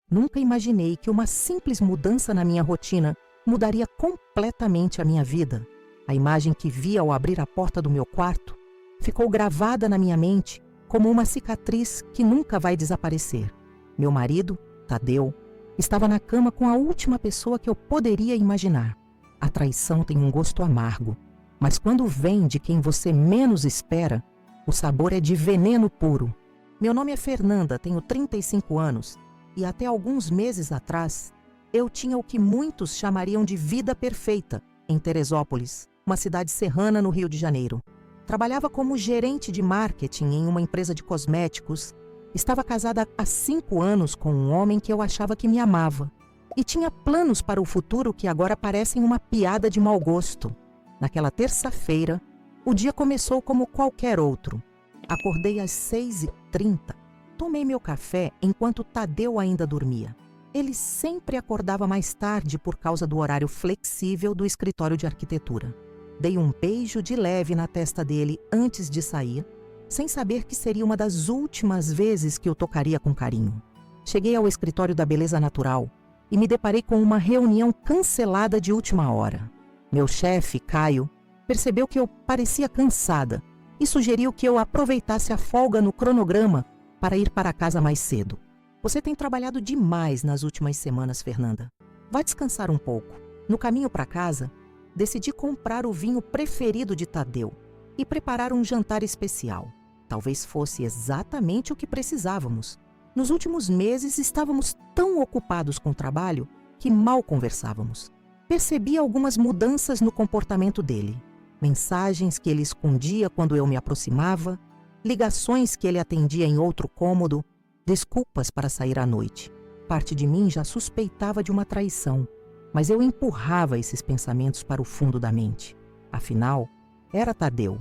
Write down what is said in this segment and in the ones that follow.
Nunca imaginei que uma simples mudança na minha rotina mudaria completamente a minha vida. A imagem que vi ao abrir a porta do meu quarto ficou gravada na minha mente como uma cicatriz que nunca vai desaparecer. Meu marido, Tadeu, estava na cama com a última pessoa que eu poderia imaginar. A traição tem um gosto amargo, mas quando vem de quem você menos espera, o sabor é de veneno puro. Meu nome é Fernanda, tenho 35 anos e até alguns meses atrás eu tinha o que muitos chamariam de vida perfeita em Teresópolis, uma cidade serrana no Rio de Janeiro. Trabalhava como gerente de marketing em uma empresa de cosméticos. Estava casada há 5 anos com um homem que eu achava que me amava e tinha planos para o futuro que agora parecem uma piada de mau gosto. Naquela terça-feira, o dia começou como qualquer outro. Acordei às 6h30. Tomei meu café enquanto Tadeu ainda dormia. Ele sempre acordava mais tarde por causa do horário flexível do escritório de arquitetura. Dei um beijo de leve na testa dele antes de sair, sem saber que seria uma das últimas vezes que eu tocaria com carinho. Cheguei ao escritório da Beleza Natural e me deparei com uma reunião cancelada de última hora. Meu chefe, Caio, percebeu que eu parecia cansada e sugeriu que eu aproveitasse a folga no cronograma para ir para casa mais cedo. Você tem trabalhado demais nas últimas semanas, Fernanda. Vá descansar um pouco. No caminho para casa, decidi comprar o vinho preferido de Tadeu e preparar um jantar especial. Talvez fosse exatamente o que precisávamos. Nos últimos meses estávamos tão ocupados com o trabalho que mal conversávamos. Percebi algumas mudanças no comportamento dele. Mensagens que ele escondia quando eu me aproximava, ligações que ele atendia em outro cômodo, desculpas para sair à noite. Parte de mim já suspeitava de uma traição, mas eu empurrava esses pensamentos para o fundo da mente. Afinal, era Tadeu,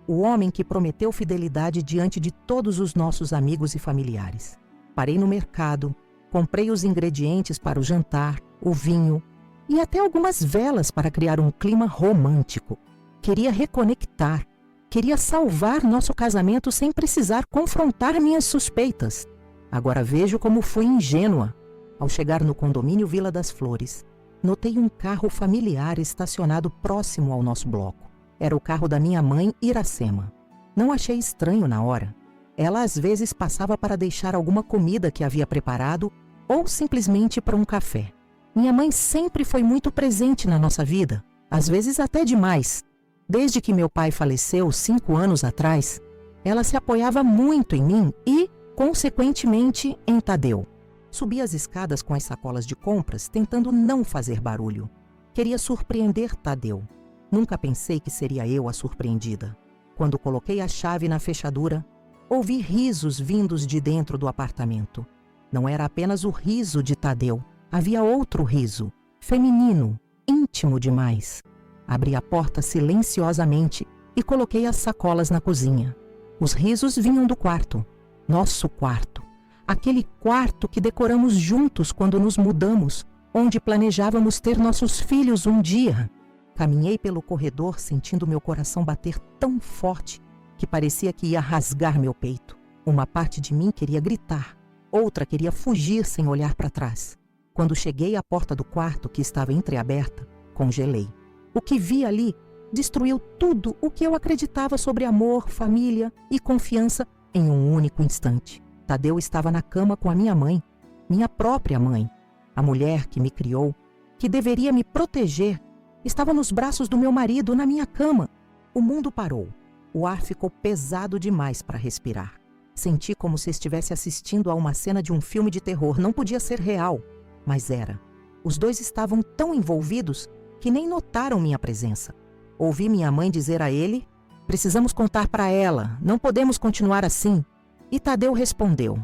o homem que prometeu fidelidade diante de todos os nossos amigos e familiares. Parei no mercado, comprei os ingredientes para o jantar, o vinho e até algumas velas para criar um clima romântico. Queria reconectar, queria salvar nosso casamento sem precisar confrontar minhas suspeitas. Agora vejo como fui ingênua. Ao chegar no condomínio Vila das Flores, notei um carro familiar estacionado próximo ao nosso bloco. Era o carro da minha mãe, Iracema. Não achei estranho na hora. Ela às vezes passava para deixar alguma comida que havia preparado ou simplesmente para um café. Minha mãe sempre foi muito presente na nossa vida, às vezes até demais. Desde que meu pai faleceu 5 anos atrás, ela se apoiava muito em mim e, consequentemente, em Tadeu. Subi as escadas com as sacolas de compras, tentando não fazer barulho. Queria surpreender Tadeu. Nunca pensei que seria eu a surpreendida. Quando coloquei a chave na fechadura, ouvi risos vindos de dentro do apartamento. Não era apenas o riso de Tadeu. Havia outro riso, feminino, íntimo demais. Abri a porta silenciosamente e coloquei as sacolas na cozinha. Os risos vinham do quarto. Nosso quarto. Aquele quarto que decoramos juntos quando nos mudamos, onde planejávamos ter nossos filhos um dia. Caminhei pelo corredor sentindo meu coração bater tão forte que parecia que ia rasgar meu peito. Uma parte de mim queria gritar, outra queria fugir sem olhar para trás. Quando cheguei à porta do quarto, que estava entreaberta, congelei. O que vi ali destruiu tudo o que eu acreditava sobre amor, família e confiança em um único instante. Tadeu estava na cama com a minha mãe, minha própria mãe. A mulher que me criou, que deveria me proteger, estava nos braços do meu marido, na minha cama. O mundo parou. O ar ficou pesado demais para respirar. Senti como se estivesse assistindo a uma cena de um filme de terror. Não podia ser real, mas era. Os dois estavam tão envolvidos que nem notaram minha presença. Ouvi minha mãe dizer a ele: "Precisamos contar para ela, não podemos continuar assim." E Tadeu respondeu: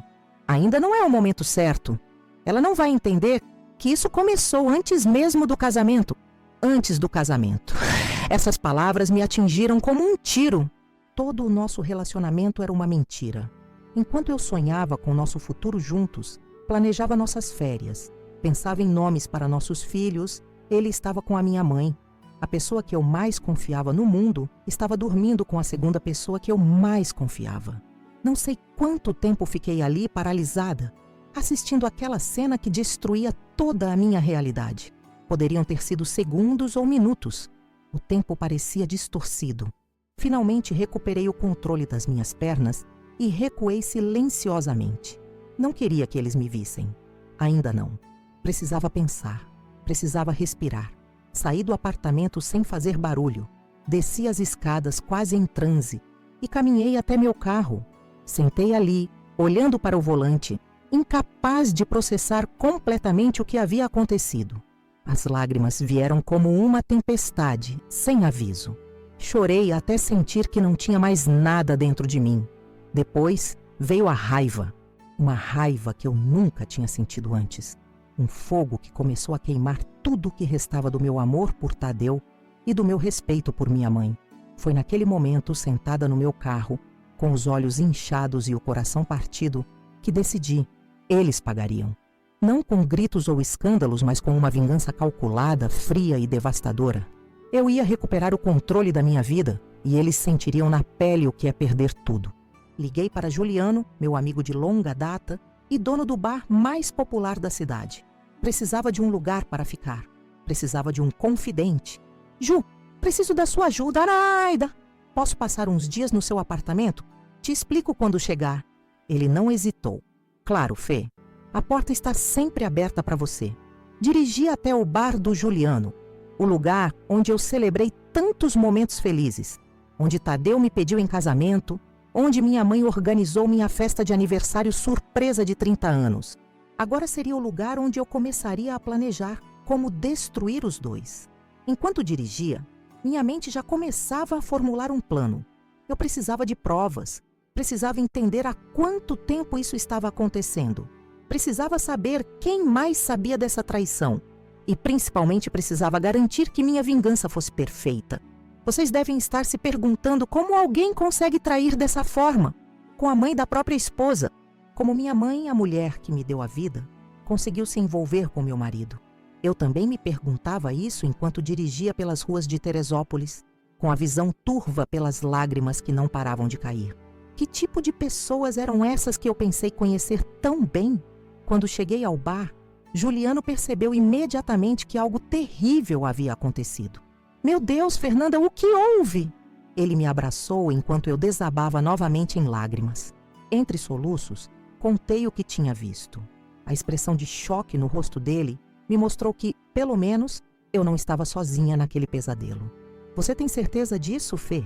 "Ainda não é o momento certo. Ela não vai entender que isso começou antes mesmo do casamento." Antes do casamento. Essas palavras me atingiram como um tiro. Todo o nosso relacionamento era uma mentira. Enquanto eu sonhava com nosso futuro juntos, planejava nossas férias, pensava em nomes para nossos filhos, ele estava com a minha mãe. A pessoa que eu mais confiava no mundo estava dormindo com a segunda pessoa que eu mais confiava. Não sei quanto tempo fiquei ali paralisada, assistindo aquela cena que destruía toda a minha realidade. Poderiam ter sido segundos ou minutos. O tempo parecia distorcido. Finalmente recuperei o controle das minhas pernas e recuei silenciosamente. Não queria que eles me vissem. Ainda não. Precisava pensar. Precisava respirar. Saí do apartamento sem fazer barulho. Desci as escadas quase em transe e caminhei até meu carro. Sentei ali, olhando para o volante, incapaz de processar completamente o que havia acontecido. As lágrimas vieram como uma tempestade, sem aviso. Chorei até sentir que não tinha mais nada dentro de mim. Depois veio a raiva. Uma raiva que eu nunca tinha sentido antes. Um fogo que começou a queimar tudo o que restava do meu amor por Tadeu e do meu respeito por minha mãe. Foi naquele momento, sentada no meu carro, com os olhos inchados e o coração partido, que decidi. Eles pagariam. Não com gritos ou escândalos, mas com uma vingança calculada, fria e devastadora. Eu ia recuperar o controle da minha vida e eles sentiriam na pele o que é perder tudo. Liguei para Juliano, meu amigo de longa data e dono do bar mais popular da cidade. Precisava de um lugar para ficar. Precisava de um confidente. Ju, preciso da sua ajuda, Araida. Posso passar uns dias no seu apartamento? Te explico quando chegar. Ele não hesitou. Claro, Fê. A porta está sempre aberta para você. Dirigi até o bar do Juliano, o lugar onde eu celebrei tantos momentos felizes, onde Tadeu me pediu em casamento, onde minha mãe organizou minha festa de aniversário surpresa de 30 anos. Agora seria o lugar onde eu começaria a planejar como destruir os dois. Enquanto dirigia, minha mente já começava a formular um plano. Eu precisava de provas, precisava entender há quanto tempo isso estava acontecendo. Precisava saber quem mais sabia dessa traição. E principalmente precisava garantir que minha vingança fosse perfeita. Vocês devem estar se perguntando como alguém consegue trair dessa forma, com a mãe da própria esposa. Como minha mãe, a mulher que me deu a vida, conseguiu se envolver com meu marido. Eu também me perguntava isso enquanto dirigia pelas ruas de Teresópolis, com a visão turva pelas lágrimas que não paravam de cair. Que tipo de pessoas eram essas que eu pensei conhecer tão bem? Quando cheguei ao bar, Juliano percebeu imediatamente que algo terrível havia acontecido. Meu Deus, Fernanda, o que houve? Ele me abraçou enquanto eu desabava novamente em lágrimas. Entre soluços, contei o que tinha visto. A expressão de choque no rosto dele me mostrou que, pelo menos, eu não estava sozinha naquele pesadelo. Você tem certeza disso, Fê?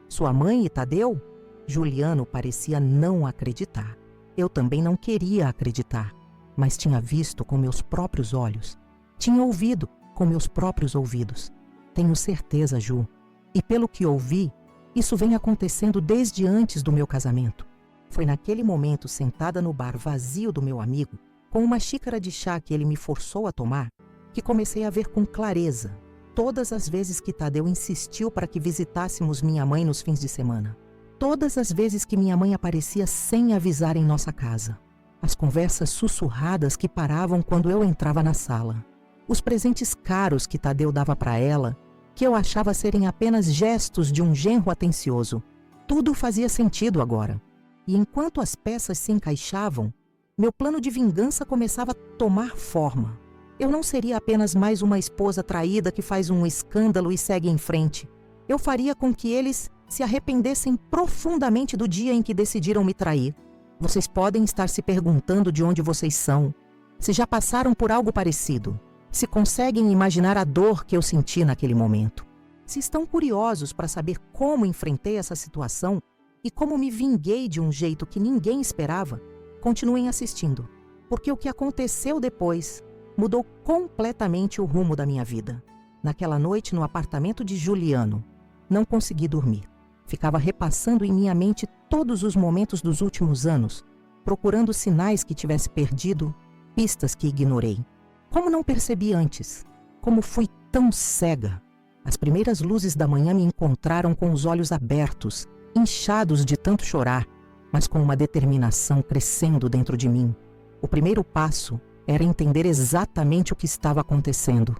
Sua mãe e Tadeu? Juliano parecia não acreditar. Eu também não queria acreditar, mas tinha visto com meus próprios olhos. Tinha ouvido com meus próprios ouvidos. Tenho certeza, Ju. E pelo que ouvi, isso vem acontecendo desde antes do meu casamento. Foi naquele momento, sentada no bar vazio do meu amigo, com uma xícara de chá que ele me forçou a tomar, que comecei a ver com clareza todas as vezes que Tadeu insistiu para que visitássemos minha mãe nos fins de semana. Todas as vezes que minha mãe aparecia sem avisar em nossa casa. As conversas sussurradas que paravam quando eu entrava na sala. Os presentes caros que Tadeu dava para ela, que eu achava serem apenas gestos de um genro atencioso. Tudo fazia sentido agora. E enquanto as peças se encaixavam, meu plano de vingança começava a tomar forma. Eu não seria apenas mais uma esposa traída que faz um escândalo e segue em frente. Eu faria com que eles se arrependessem profundamente do dia em que decidiram me trair. Vocês podem estar se perguntando de onde vocês são, se já passaram por algo parecido, se conseguem imaginar a dor que eu senti naquele momento. Se estão curiosos para saber como enfrentei essa situação e como me vinguei de um jeito que ninguém esperava, continuem assistindo, porque o que aconteceu depois mudou completamente o rumo da minha vida. Naquela noite no apartamento de Juliano, não consegui dormir. Ficava repassando em minha mente todos os momentos dos últimos anos, procurando sinais que tivesse perdido, pistas que ignorei. Como não percebi antes? Como fui tão cega? As primeiras luzes da manhã me encontraram com os olhos abertos, inchados de tanto chorar, mas com uma determinação crescendo dentro de mim. O primeiro passo era entender exatamente o que estava acontecendo.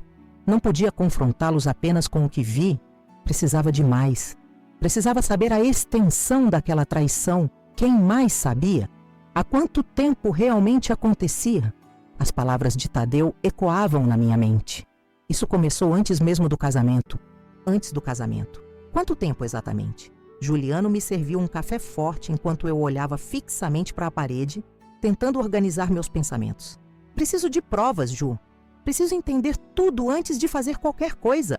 Não podia confrontá-los apenas com o que vi, precisava de mais. Precisava saber a extensão daquela traição. Quem mais sabia? Há quanto tempo realmente acontecia? As palavras de Tadeu ecoavam na minha mente. Isso começou antes mesmo do casamento. Antes do casamento. Quanto tempo exatamente? Juliano me serviu um café forte enquanto eu olhava fixamente para a parede, tentando organizar meus pensamentos. Preciso de provas, Ju. Preciso entender tudo antes de fazer qualquer coisa.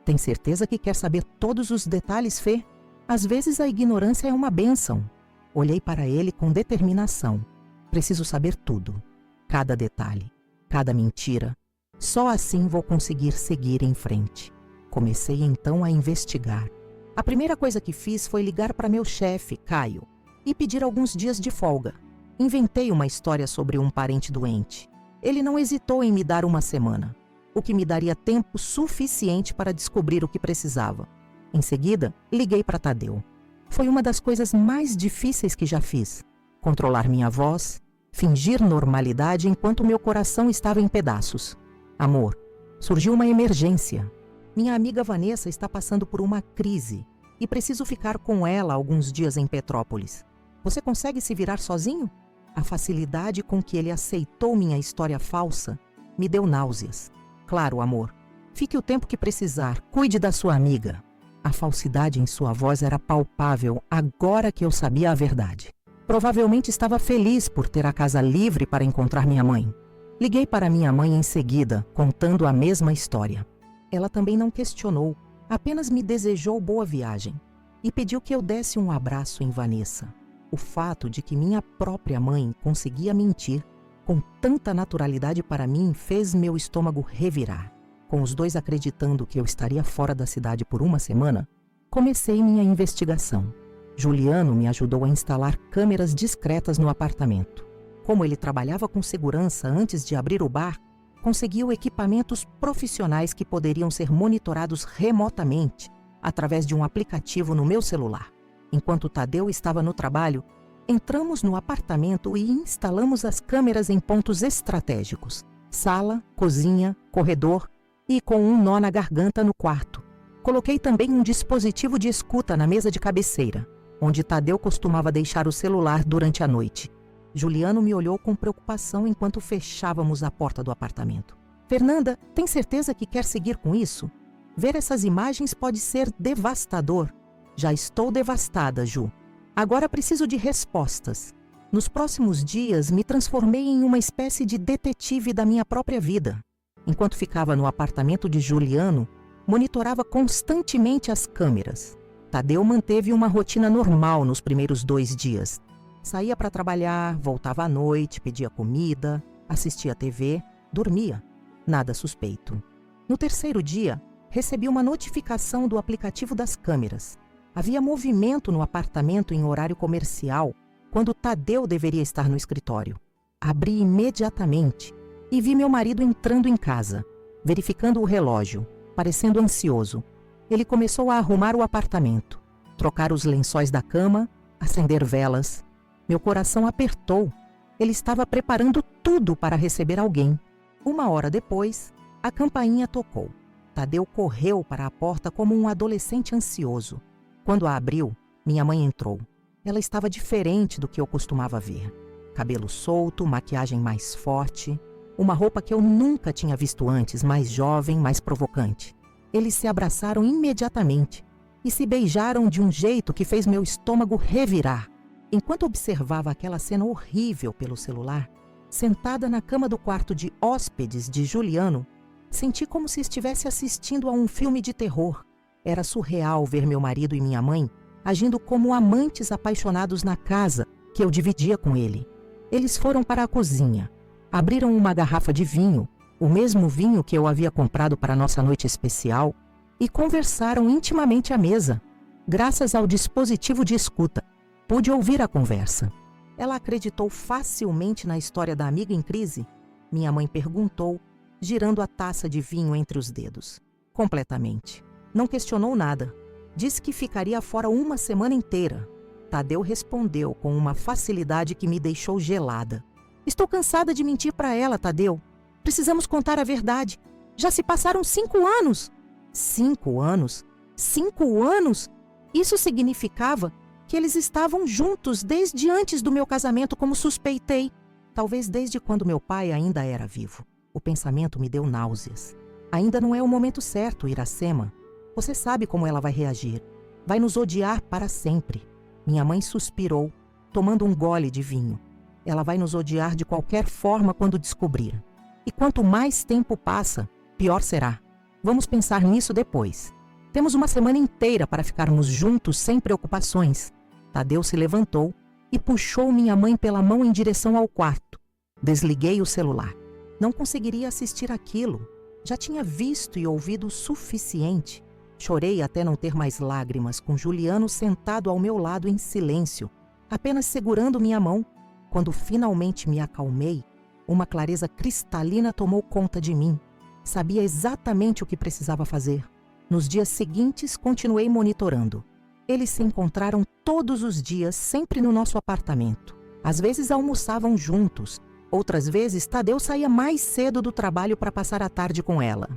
Tem certeza que quer saber todos os detalhes, Fê? Às vezes a ignorância é uma bênção. Olhei para ele com determinação. Preciso saber tudo. Cada detalhe. Cada mentira. Só assim vou conseguir seguir em frente. Comecei então a investigar. A primeira coisa que fiz foi ligar para meu chefe, Caio, e pedir alguns dias de folga. Inventei uma história sobre um parente doente. Ele não hesitou em me dar uma semana, o que me daria tempo suficiente para descobrir o que precisava. Em seguida, liguei para Tadeu. Foi uma das coisas mais difíceis que já fiz. Controlar minha voz, fingir normalidade enquanto meu coração estava em pedaços. Amor, surgiu uma emergência. Minha amiga Vanessa está passando por uma crise e preciso ficar com ela alguns dias em Petrópolis. Você consegue se virar sozinho? A facilidade com que ele aceitou minha história falsa me deu náuseas. Claro, amor. Fique o tempo que precisar. Cuide da sua amiga. A falsidade em sua voz era palpável agora que eu sabia a verdade. Provavelmente estava feliz por ter a casa livre para encontrar minha mãe. Liguei para minha mãe em seguida, contando a mesma história. Ela também não questionou, apenas me desejou boa viagem e pediu que eu desse um abraço em Vanessa. O fato de que minha própria mãe conseguia mentir com tanta naturalidade para mim fez meu estômago revirar. Com os dois acreditando que eu estaria fora da cidade por uma semana, comecei minha investigação. Juliano me ajudou a instalar câmeras discretas no apartamento. Como ele trabalhava com segurança antes de abrir o bar, conseguiu equipamentos profissionais que poderiam ser monitorados remotamente através de um aplicativo no meu celular. Enquanto Tadeu estava no trabalho, entramos no apartamento e instalamos as câmeras em pontos estratégicos: sala, cozinha, corredor e com um nó na garganta no quarto. Coloquei também um dispositivo de escuta na mesa de cabeceira, onde Tadeu costumava deixar o celular durante a noite. Juliano me olhou com preocupação enquanto fechávamos a porta do apartamento. Fernanda, tem certeza que quer seguir com isso? Ver essas imagens pode ser devastador. Já estou devastada, Ju. Agora preciso de respostas. Nos próximos dias, me transformei em uma espécie de detetive da minha própria vida. Enquanto ficava no apartamento de Juliano, monitorava constantemente as câmeras. Tadeu manteve uma rotina normal nos primeiros 2 dias. Saía para trabalhar, voltava à noite, pedia comida, assistia TV, dormia. Nada suspeito. No 3º dia, recebi uma notificação do aplicativo das câmeras. Havia movimento no apartamento em horário comercial, quando Tadeu deveria estar no escritório. Abri imediatamente e vi meu marido entrando em casa, verificando o relógio, parecendo ansioso. Ele começou a arrumar o apartamento, trocar os lençóis da cama, acender velas. Meu coração apertou. Ele estava preparando tudo para receber alguém. 1 hora depois, a campainha tocou. Tadeu correu para a porta como um adolescente ansioso. Quando a abriu, minha mãe entrou. Ela estava diferente do que eu costumava ver. Cabelo solto, maquiagem mais forte, uma roupa que eu nunca tinha visto antes, mais jovem, mais provocante. Eles se abraçaram imediatamente e se beijaram de um jeito que fez meu estômago revirar. Enquanto observava aquela cena horrível pelo celular, sentada na cama do quarto de hóspedes de Juliano, senti como se estivesse assistindo a um filme de terror. Era surreal ver meu marido e minha mãe agindo como amantes apaixonados na casa que eu dividia com ele. Eles foram para a cozinha, abriram uma garrafa de vinho, o mesmo vinho que eu havia comprado para nossa noite especial, e conversaram intimamente à mesa. Graças ao dispositivo de escuta, pude ouvir a conversa. Ela acreditou facilmente na história da amiga em crise? Minha mãe perguntou, girando a taça de vinho entre os dedos. Completamente. Não questionou nada. Disse que ficaria fora uma semana inteira. Tadeu respondeu com uma facilidade que me deixou gelada. Estou cansada de mentir para ela, Tadeu. Precisamos contar a verdade. Já se passaram 5 anos. 5 anos? 5 anos? Isso significava que eles estavam juntos desde antes do meu casamento, como suspeitei. Talvez desde quando meu pai ainda era vivo. O pensamento me deu náuseas. Ainda não é o momento certo, Iracema. Você sabe como ela vai reagir. Vai nos odiar para sempre. Minha mãe suspirou, tomando um gole de vinho. Ela vai nos odiar de qualquer forma quando descobrir. E quanto mais tempo passa, pior será. Vamos pensar nisso depois. Temos uma semana inteira para ficarmos juntos sem preocupações. Tadeu se levantou e puxou minha mãe pela mão em direção ao quarto. Desliguei o celular. Não conseguiria assistir aquilo. Já tinha visto e ouvido o suficiente. Chorei até não ter mais lágrimas, com Juliano sentado ao meu lado em silêncio, apenas segurando minha mão. Quando finalmente me acalmei, uma clareza cristalina tomou conta de mim. Sabia exatamente o que precisava fazer. Nos dias seguintes, continuei monitorando. Eles se encontraram todos os dias, sempre no nosso apartamento. Às vezes almoçavam juntos. Outras vezes, Tadeu saía mais cedo do trabalho para passar a tarde com ela.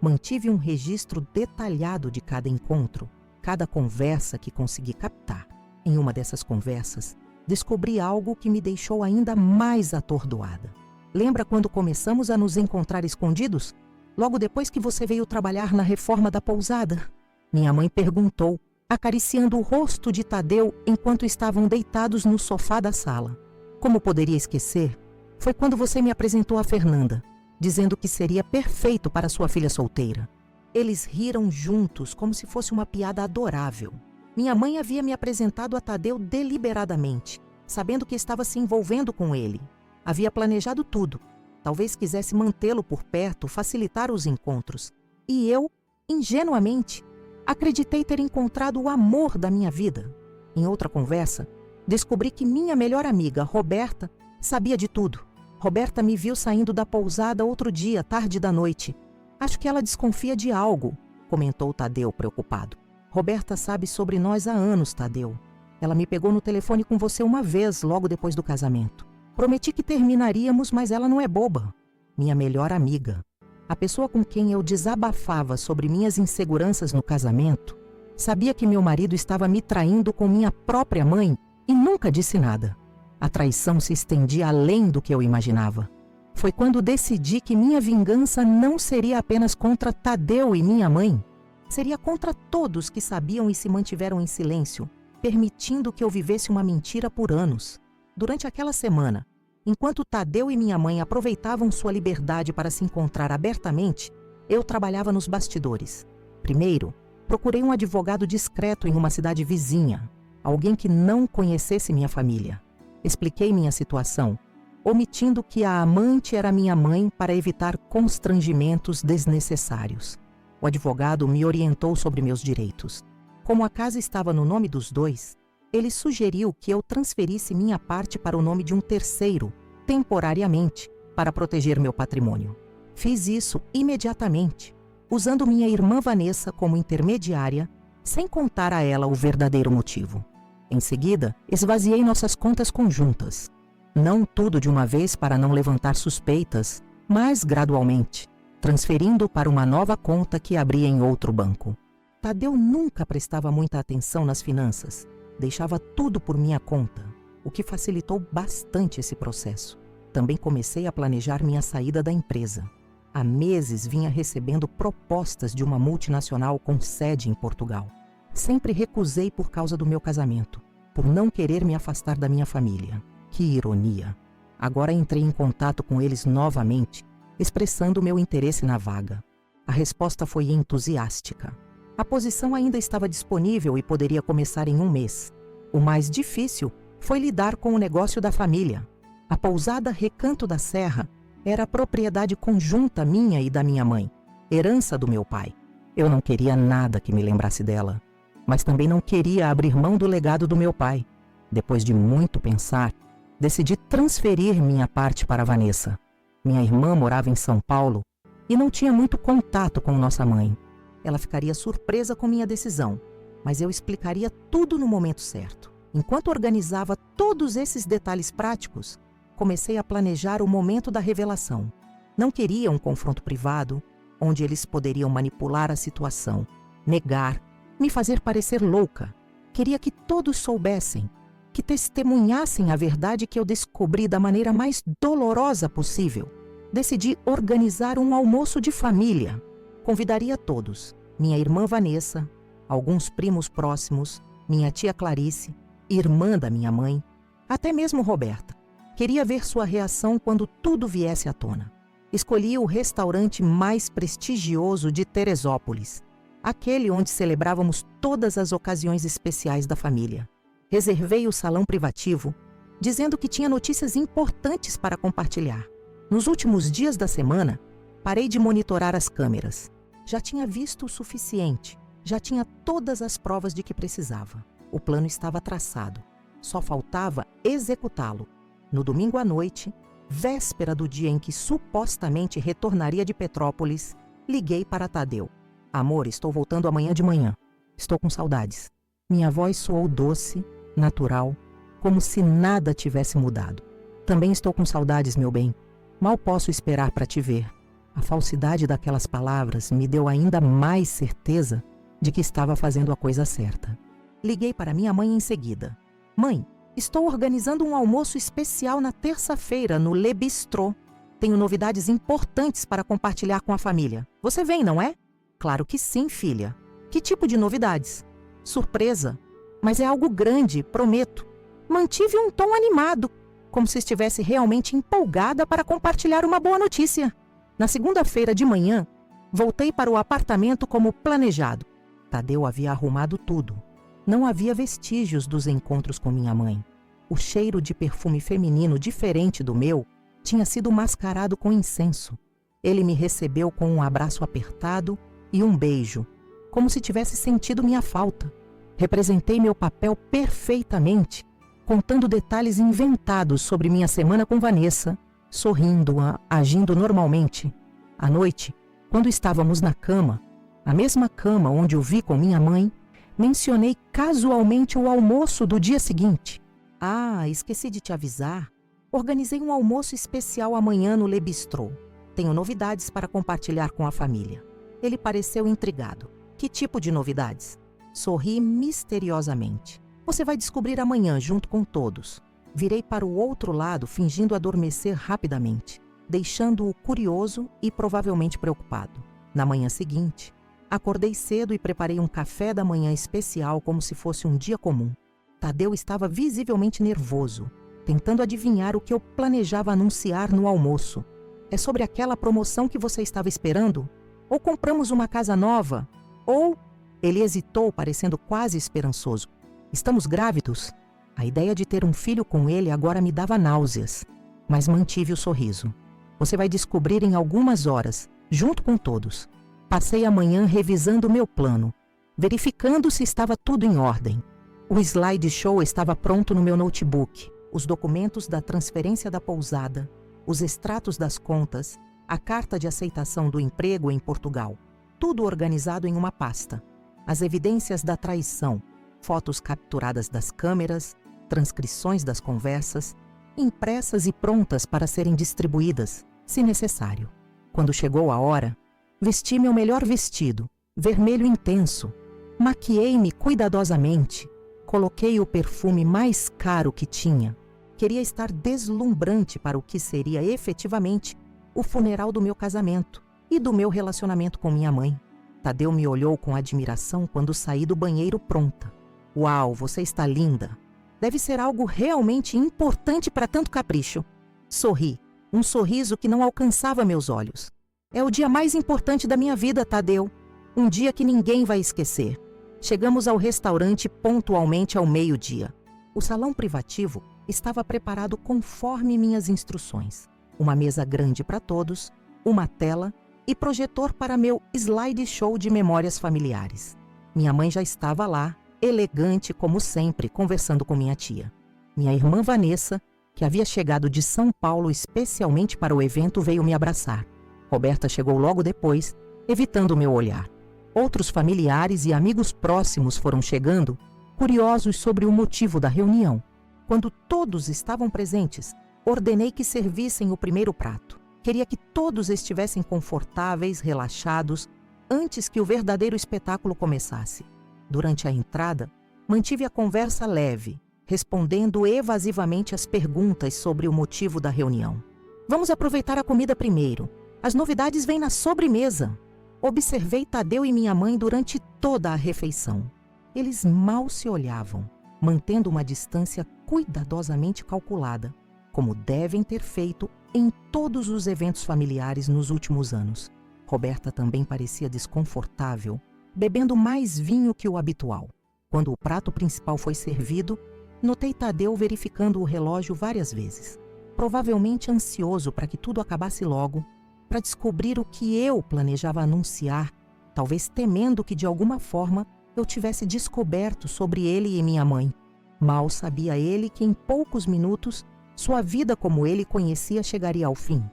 Mantive um registro detalhado de cada encontro, cada conversa que consegui captar. Em uma dessas conversas, descobri algo que me deixou ainda mais atordoada. Lembra quando começamos a nos encontrar escondidos? Logo depois que você veio trabalhar na reforma da pousada? Minha mãe perguntou, acariciando o rosto de Tadeu enquanto estavam deitados no sofá da sala. Como poderia esquecer? Foi quando você me apresentou a Fernanda, dizendo que seria perfeito para sua filha solteira. Eles riram juntos como se fosse uma piada adorável. Minha mãe havia me apresentado a Tadeu deliberadamente, sabendo que estava se envolvendo com ele. Havia planejado tudo. Talvez quisesse mantê-lo por perto, facilitar os encontros. E eu, ingenuamente, acreditei ter encontrado o amor da minha vida. Em outra conversa, descobri que minha melhor amiga, Roberta, sabia de tudo. Roberta me viu saindo da pousada outro dia, tarde da noite. Acho que ela desconfia de algo, comentou Tadeu, preocupado. Roberta sabe sobre nós há anos, Tadeu. Ela me pegou no telefone com você uma vez, logo depois do casamento. Prometi que terminaríamos, mas ela não é boba. Minha melhor amiga. A pessoa com quem eu desabafava sobre minhas inseguranças no casamento, sabia que meu marido estava me traindo com minha própria mãe e nunca disse nada. A traição se estendia além do que eu imaginava. Foi quando decidi que minha vingança não seria apenas contra Tadeu e minha mãe. Seria contra todos que sabiam e se mantiveram em silêncio, permitindo que eu vivesse uma mentira por anos. Durante aquela semana, enquanto Tadeu e minha mãe aproveitavam sua liberdade para se encontrar abertamente, eu trabalhava nos bastidores. Primeiro, procurei um advogado discreto em uma cidade vizinha, alguém que não conhecesse minha família. Expliquei minha situação, omitindo que a amante era minha mãe para evitar constrangimentos desnecessários. O advogado me orientou sobre meus direitos. Como a casa estava no nome dos dois, ele sugeriu que eu transferisse minha parte para o nome de um terceiro, temporariamente, para proteger meu patrimônio. Fiz isso imediatamente, usando minha irmã Vanessa como intermediária, sem contar a ela o verdadeiro motivo. Em seguida, esvaziei nossas contas conjuntas. Não tudo de uma vez para não levantar suspeitas, mas gradualmente, transferindo para uma nova conta que abri em outro banco. Tadeu nunca prestava muita atenção nas finanças. Deixava tudo por minha conta, o que facilitou bastante esse processo. Também comecei a planejar minha saída da empresa. Há meses vinha recebendo propostas de uma multinacional com sede em Portugal. Sempre recusei por causa do meu casamento, por não querer me afastar da minha família. Que ironia! Agora entrei em contato com eles novamente, expressando meu interesse na vaga. A resposta foi entusiástica. A posição ainda estava disponível e poderia começar em um mês. O mais difícil foi lidar com o negócio da família. A pousada Recanto da Serra era propriedade conjunta minha e da minha mãe, herança do meu pai. Eu não queria nada que me lembrasse dela, mas também não queria abrir mão do legado do meu pai. Depois de muito pensar, decidi transferir minha parte para Vanessa. Minha irmã morava em São Paulo e não tinha muito contato com nossa mãe. Ela ficaria surpresa com minha decisão, mas eu explicaria tudo no momento certo. Enquanto organizava todos esses detalhes práticos, comecei a planejar o momento da revelação. Não queria um confronto privado, onde eles poderiam manipular a situação, negar, me fazer parecer louca. Queria que todos soubessem, que testemunhassem a verdade que eu descobri da maneira mais dolorosa possível. Decidi organizar um almoço de família. Convidaria todos, minha irmã Vanessa, alguns primos próximos, minha tia Clarice, irmã da minha mãe, até mesmo Roberta. Queria ver sua reação quando tudo viesse à tona. Escolhi o restaurante mais prestigioso de Teresópolis, aquele onde celebrávamos todas as ocasiões especiais da família. Reservei o salão privativo, dizendo que tinha notícias importantes para compartilhar. Nos últimos dias da semana, parei de monitorar as câmeras. Já tinha visto o suficiente, já tinha todas as provas de que precisava. O plano estava traçado, só faltava executá-lo. No domingo à noite, véspera do dia em que supostamente retornaria de Petrópolis, liguei para Tadeu. Amor, estou voltando amanhã de manhã. Estou com saudades. Minha voz soou doce, natural, como se nada tivesse mudado. Também estou com saudades, meu bem. Mal posso esperar para te ver. A falsidade daquelas palavras me deu ainda mais certeza de que estava fazendo a coisa certa. Liguei para minha mãe em seguida. Mãe, estou organizando um almoço especial na terça-feira no Le Bistrô. Tenho novidades importantes para compartilhar com a família. Você vem, não é? Claro que sim, filha. Que tipo de novidades? Surpresa. Mas é algo grande, prometo. Mantive um tom animado, como se estivesse realmente empolgada para compartilhar uma boa notícia. Na segunda-feira de manhã, voltei para o apartamento como planejado. Tadeu havia arrumado tudo. Não havia vestígios dos encontros com minha mãe. O cheiro de perfume feminino diferente do meu tinha sido mascarado com incenso. Ele me recebeu com um abraço apertado e um beijo, como se tivesse sentido minha falta. Representei meu papel perfeitamente, contando detalhes inventados sobre minha semana com Vanessa, sorrindo, agindo normalmente. À noite, quando estávamos na cama, a mesma cama onde o vi com minha mãe, mencionei casualmente o almoço do dia seguinte. Ah, esqueci de te avisar. Organizei um almoço especial amanhã no Le Bistrô. Tenho novidades para compartilhar com a família. Ele pareceu intrigado. Que tipo de novidades? Sorri misteriosamente. Você vai descobrir amanhã junto com todos. Virei para o outro lado, fingindo adormecer rapidamente, deixando-o curioso e provavelmente preocupado. Na manhã seguinte, acordei cedo e preparei um café da manhã especial como se fosse um dia comum. Tadeu estava visivelmente nervoso, tentando adivinhar o que eu planejava anunciar no almoço. É sobre aquela promoção que você estava esperando? Ou compramos uma casa nova? Ou... Ele hesitou, parecendo quase esperançoso. Estamos grávidos? A ideia de ter um filho com ele agora me dava náuseas, mas mantive o sorriso. Você vai descobrir em algumas horas, junto com todos. Passei a manhã revisando meu plano, verificando se estava tudo em ordem. O slideshow estava pronto no meu notebook, os documentos da transferência da pousada, os extratos das contas, a carta de aceitação do emprego em Portugal, tudo organizado em uma pasta. As evidências da traição, fotos capturadas das câmeras, transcrições das conversas, impressas e prontas para serem distribuídas, se necessário. Quando chegou a hora, vesti meu melhor vestido, vermelho intenso, maquiei-me cuidadosamente, coloquei o perfume mais caro que tinha. Queria estar deslumbrante para o que seria efetivamente o funeral do meu casamento e do meu relacionamento com minha mãe. Tadeu me olhou com admiração quando saí do banheiro pronta. Uau, você está linda! Deve ser algo realmente importante para tanto capricho. Sorri, um sorriso que não alcançava meus olhos. É o dia mais importante da minha vida, Tadeu. Um dia que ninguém vai esquecer. Chegamos ao restaurante pontualmente ao meio-dia. O salão privativo estava preparado conforme minhas instruções. Uma mesa grande para todos, uma tela e projetor para meu slideshow de memórias familiares. Minha mãe já estava lá, elegante como sempre, conversando com minha tia. Minha irmã Vanessa, que havia chegado de São Paulo especialmente para o evento, veio me abraçar. Roberta chegou logo depois, evitando o meu olhar. Outros familiares e amigos próximos foram chegando, curiosos sobre o motivo da reunião. Quando todos estavam presentes, ordenei que servissem o primeiro prato. Queria que todos estivessem confortáveis, relaxados, antes que o verdadeiro espetáculo começasse. Durante a entrada, Mantive a conversa leve, respondendo evasivamente às perguntas sobre o motivo da reunião. Vamos aproveitar a comida primeiro. As novidades vêm na sobremesa. Observei Tadeu e minha mãe durante toda a refeição. Eles mal se olhavam, mantendo uma distância cuidadosamente calculada, como devem ter feito em todos os eventos familiares nos últimos anos. Roberta também parecia desconfortável, bebendo mais vinho que o habitual. Quando o prato principal foi servido, notei Tadeu verificando o relógio várias vezes, provavelmente ansioso para que tudo acabasse logo, para descobrir o que eu planejava anunciar, talvez temendo que de alguma forma eu tivesse descoberto sobre ele e minha mãe. Mal sabia ele que em poucos minutos sua vida como ele conhecia chegaria ao fim,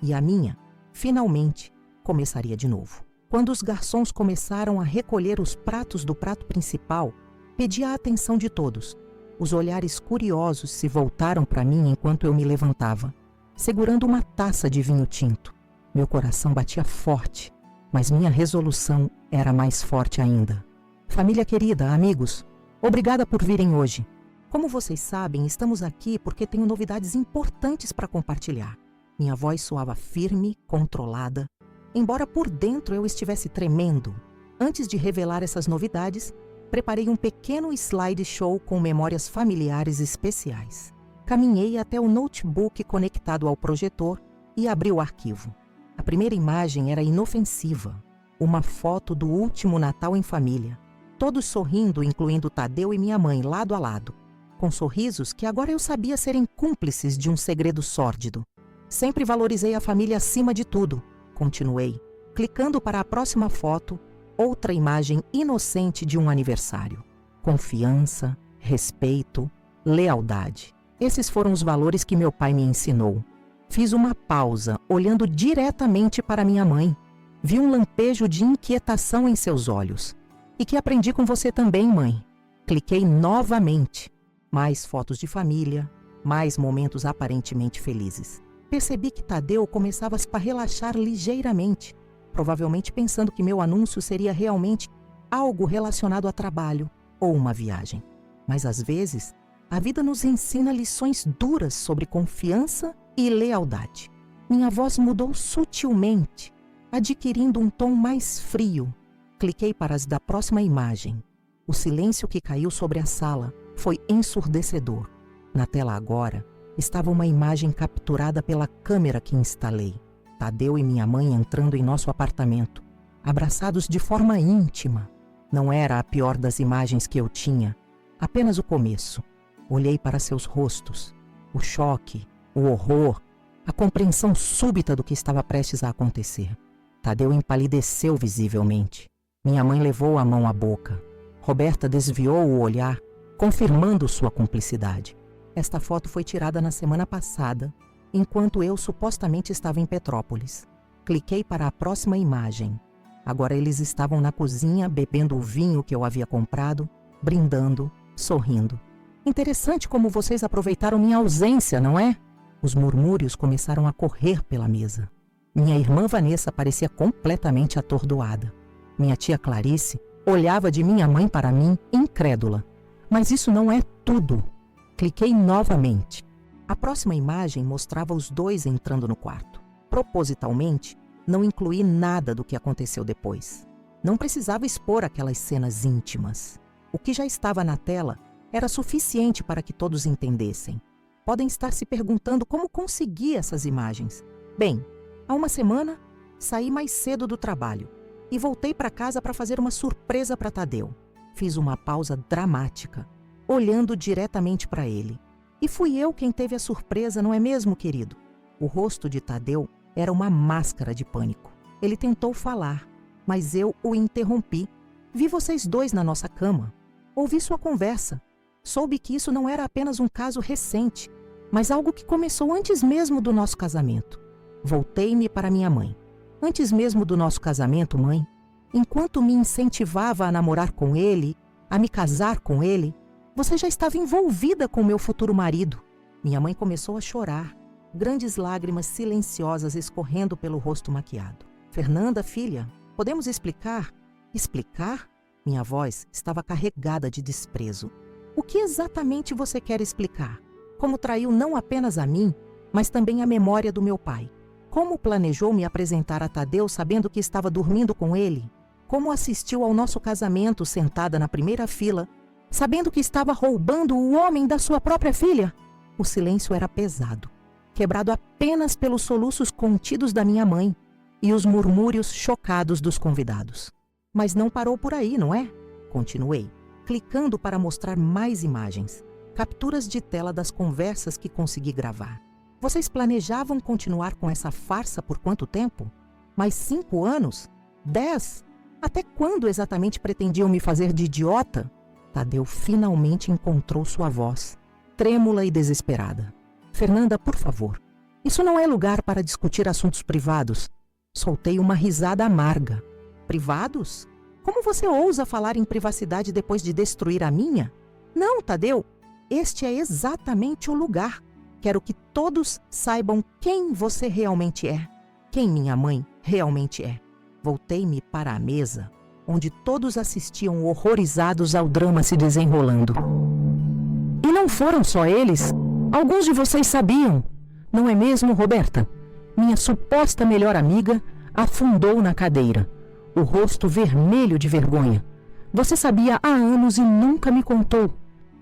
e a minha, finalmente, começaria de novo. Quando os garçons começaram a recolher os pratos do prato principal, pedi a atenção de todos. Os olhares curiosos se voltaram para mim enquanto eu me levantava, segurando uma taça de vinho tinto. Meu coração batia forte, mas minha resolução era mais forte ainda. Família querida, amigos, obrigada por virem hoje. Como vocês sabem, estamos aqui porque tenho novidades importantes para compartilhar. Minha voz soava firme, controlada, embora por dentro eu estivesse tremendo. Antes de revelar essas novidades, preparei um pequeno slideshow com memórias familiares especiais. Caminhei até o notebook conectado ao projetor e abri o arquivo. A primeira imagem era inofensiva, uma foto do último Natal em família, todos sorrindo, incluindo Tadeu e minha mãe, lado a lado, com sorrisos que agora eu sabia serem cúmplices de um segredo sórdido. Sempre valorizei a família acima de tudo, continuei, clicando para a próxima foto, outra imagem inocente de um aniversário. Confiança, respeito, lealdade. Esses foram os valores que meu pai me ensinou. Fiz uma pausa, olhando diretamente para minha mãe. Vi um lampejo de inquietação em seus olhos. E que aprendi com você também, mãe. Cliquei novamente. Mais fotos de família, mais momentos aparentemente felizes. Percebi que Tadeu começava a relaxar ligeiramente, provavelmente pensando que meu anúncio seria realmente algo relacionado a trabalho ou uma viagem. Mas às vezes, a vida nos ensina lições duras sobre confiança e lealdade. Minha voz mudou sutilmente, adquirindo um tom mais frio. Cliquei para as da próxima imagem. O silêncio que caiu sobre a sala foi ensurdecedor. Na tela agora, estava uma imagem capturada pela câmera que instalei. Tadeu e minha mãe entrando em nosso apartamento, abraçados de forma íntima. Não era a pior das imagens que eu tinha, apenas o começo. Olhei para seus rostos, o choque, o horror, a compreensão súbita do que estava prestes a acontecer. Tadeu empalideceu visivelmente. Minha mãe levou a mão à boca. Roberta desviou o olhar, confirmando sua cumplicidade. Esta foto foi tirada na semana passada, enquanto eu supostamente estava em Petrópolis. Cliquei para a próxima imagem. Agora eles estavam na cozinha, bebendo o vinho que eu havia comprado, brindando, sorrindo. Interessante como vocês aproveitaram minha ausência, não é? Os murmúrios começaram a correr pela mesa. Minha irmã Vanessa parecia completamente atordoada. Minha tia Clarice olhava de minha mãe para mim, incrédula. Mas isso não é tudo. Cliquei novamente. A próxima imagem mostrava os dois entrando no quarto. Propositalmente, não incluí nada do que aconteceu depois. Não precisava expor aquelas cenas íntimas. O que já estava na tela era suficiente para que todos entendessem. Podem estar se perguntando como consegui essas imagens. Bem, há uma semana, saí mais cedo do trabalho e voltei para casa para fazer uma surpresa para Tadeu. Fiz uma pausa dramática, olhando diretamente para ele. E fui eu quem teve a surpresa, não é mesmo, querido? O rosto de Tadeu era uma máscara de pânico. Ele tentou falar, mas eu o interrompi. Vi vocês dois na nossa cama. Ouvi sua conversa. Soube que isso não era apenas um caso recente, mas algo que começou antes mesmo do nosso casamento. Voltei-me para minha mãe. Antes mesmo do nosso casamento, mãe, enquanto me incentivava a namorar com ele, a me casar com ele, você já estava envolvida com meu futuro marido. Minha mãe começou a chorar, grandes lágrimas silenciosas escorrendo pelo rosto maquiado. Fernanda, filha, podemos explicar? Explicar? Minha voz estava carregada de desprezo. O que exatamente você quer explicar? Como traiu não apenas a mim, mas também a memória do meu pai? Como planejou me apresentar a Tadeu sabendo que estava dormindo com ele? Como assistiu ao nosso casamento sentada na primeira fila, sabendo que estava roubando o homem da sua própria filha? O silêncio era pesado, quebrado apenas pelos soluços contidos da minha mãe e os murmúrios chocados dos convidados. Mas não parou por aí, não é? Continuei, clicando para mostrar mais imagens, capturas de tela das conversas que consegui gravar. Vocês planejavam continuar com essa farsa por quanto tempo? Mais 5 anos? 10? Até quando exatamente pretendiam me fazer de idiota? Tadeu finalmente encontrou sua voz, trêmula e desesperada. Fernanda, por favor, isso não é lugar para discutir assuntos privados. Soltei uma risada amarga. Privados? Como você ousa falar em privacidade depois de destruir a minha? Não, Tadeu, este é exatamente o lugar. Quero que todos saibam quem você realmente é, quem minha mãe realmente é. Voltei-me para a mesa, onde todos assistiam horrorizados ao drama se desenrolando. E não foram só eles. Alguns de vocês sabiam. Não é mesmo, Roberta? Minha suposta melhor amiga afundou na cadeira, o rosto vermelho de vergonha. Você sabia há anos e nunca me contou.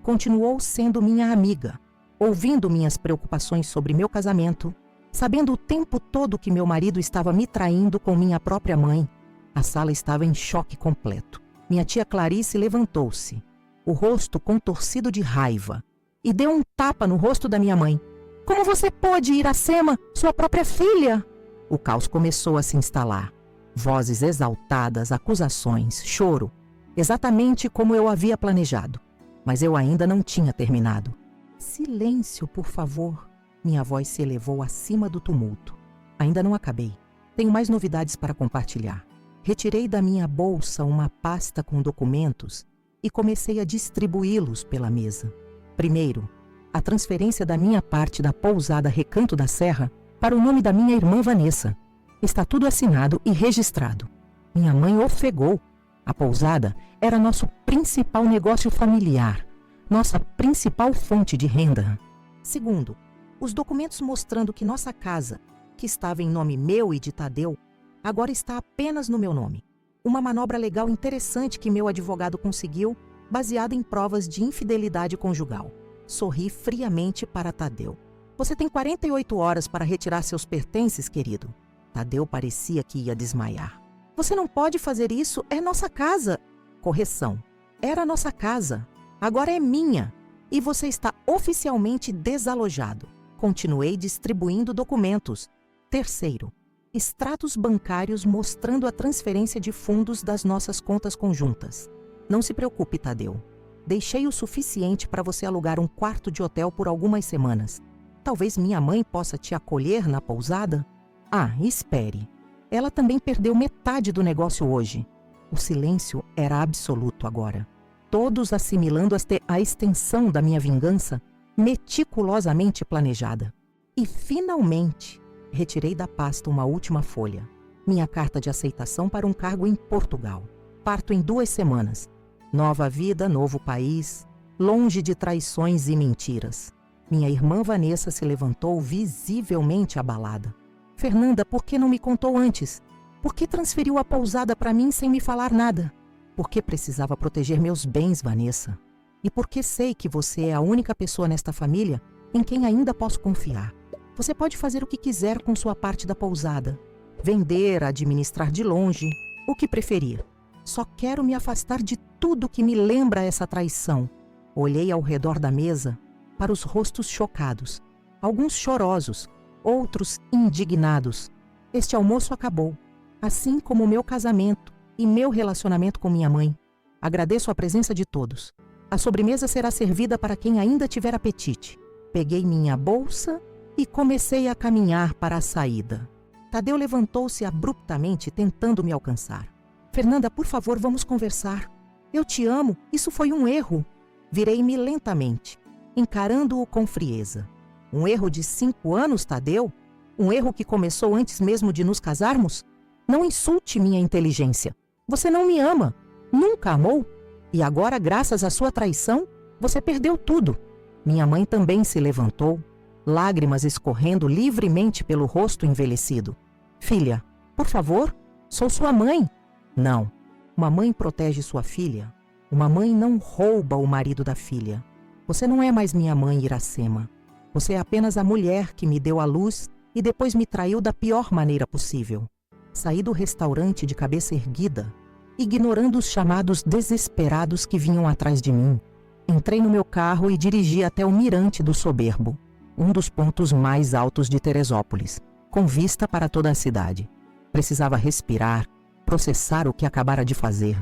Continuou sendo minha amiga, ouvindo minhas preocupações sobre meu casamento, sabendo o tempo todo que meu marido estava me traindo com minha própria mãe. A sala estava em choque completo. Minha tia Clarice levantou-se, o rosto contorcido de raiva, e deu um tapa no rosto da minha mãe. Como você pôde, Iracema, sua própria filha? O caos começou a se instalar. Vozes exaltadas, acusações, choro, exatamente como eu havia planejado. Mas eu ainda não tinha terminado. Silêncio, por favor. Minha voz se elevou acima do tumulto. Ainda não acabei. Tenho mais novidades para compartilhar. Retirei da minha bolsa uma pasta com documentos e comecei a distribuí-los pela mesa. Primeiro, a transferência da minha parte da pousada Recanto da Serra para o nome da minha irmã Vanessa. Está tudo assinado e registrado. Minha mãe ofegou. A pousada era nosso principal negócio familiar, nossa principal fonte de renda. Segundo, os documentos mostrando que nossa casa, que estava em nome meu e de Tadeu, agora está apenas no meu nome. Uma manobra legal interessante que meu advogado conseguiu, baseada em provas de infidelidade conjugal. Sorri friamente para Tadeu. Você tem 48 horas para retirar seus pertences, querido. Tadeu parecia que ia desmaiar. Você não pode fazer isso, é nossa casa. Correção, era nossa casa, agora é minha. E você está oficialmente desalojado. Continuei distribuindo documentos. Terceiro, extratos bancários mostrando a transferência de fundos das nossas contas conjuntas. Não se preocupe, Tadeu. Deixei o suficiente para você alugar um quarto de hotel por algumas semanas. Talvez minha mãe possa te acolher na pousada? Ah, espere. Ela também perdeu metade do negócio hoje. O silêncio era absoluto agora. Todos assimilando a extensão da minha vingança, meticulosamente planejada. E, finalmente, retirei da pasta uma última folha. Minha carta de aceitação para um cargo em Portugal. Parto em 2 semanas. Nova vida, novo país, longe de traições e mentiras. Minha irmã Vanessa se levantou visivelmente abalada. Fernanda, por que não me contou antes? Por que transferiu a pousada para mim sem me falar nada? Por que precisava proteger meus bens, Vanessa? E por que sei que você é a única pessoa nesta família em quem ainda posso confiar? Você pode fazer o que quiser com sua parte da pousada. Vender, administrar de longe, o que preferir. Só quero me afastar de tudo que me lembra essa traição. Olhei ao redor da mesa para os rostos chocados, alguns chorosos, outros indignados. Este almoço acabou, assim como o meu casamento e meu relacionamento com minha mãe. Agradeço a presença de todos. A sobremesa será servida para quem ainda tiver apetite. Peguei minha bolsa e comecei a caminhar para a saída. Tadeu levantou-se abruptamente, tentando me alcançar. Fernanda, por favor, vamos conversar. Eu te amo, isso foi um erro. Virei-me lentamente, encarando-o com frieza. Um erro de 5 anos, Tadeu? Um erro que começou antes mesmo de nos casarmos? Não insulte minha inteligência. Você não me ama. Nunca amou? E agora, graças à sua traição, você perdeu tudo. Minha mãe também se levantou, lágrimas escorrendo livremente pelo rosto envelhecido. Filha, por favor, sou sua mãe. Não, uma mãe protege sua filha. Uma mãe não rouba o marido da filha. Você não é mais minha mãe, Iracema. Você é apenas a mulher que me deu a luz e depois me traiu da pior maneira possível. Saí do restaurante de cabeça erguida, ignorando os chamados desesperados que vinham atrás de mim. Entrei no meu carro e dirigi até o Mirante do Soberbo, um dos pontos mais altos de Teresópolis, com vista para toda a cidade. Precisava respirar, processar o que acabara de fazer.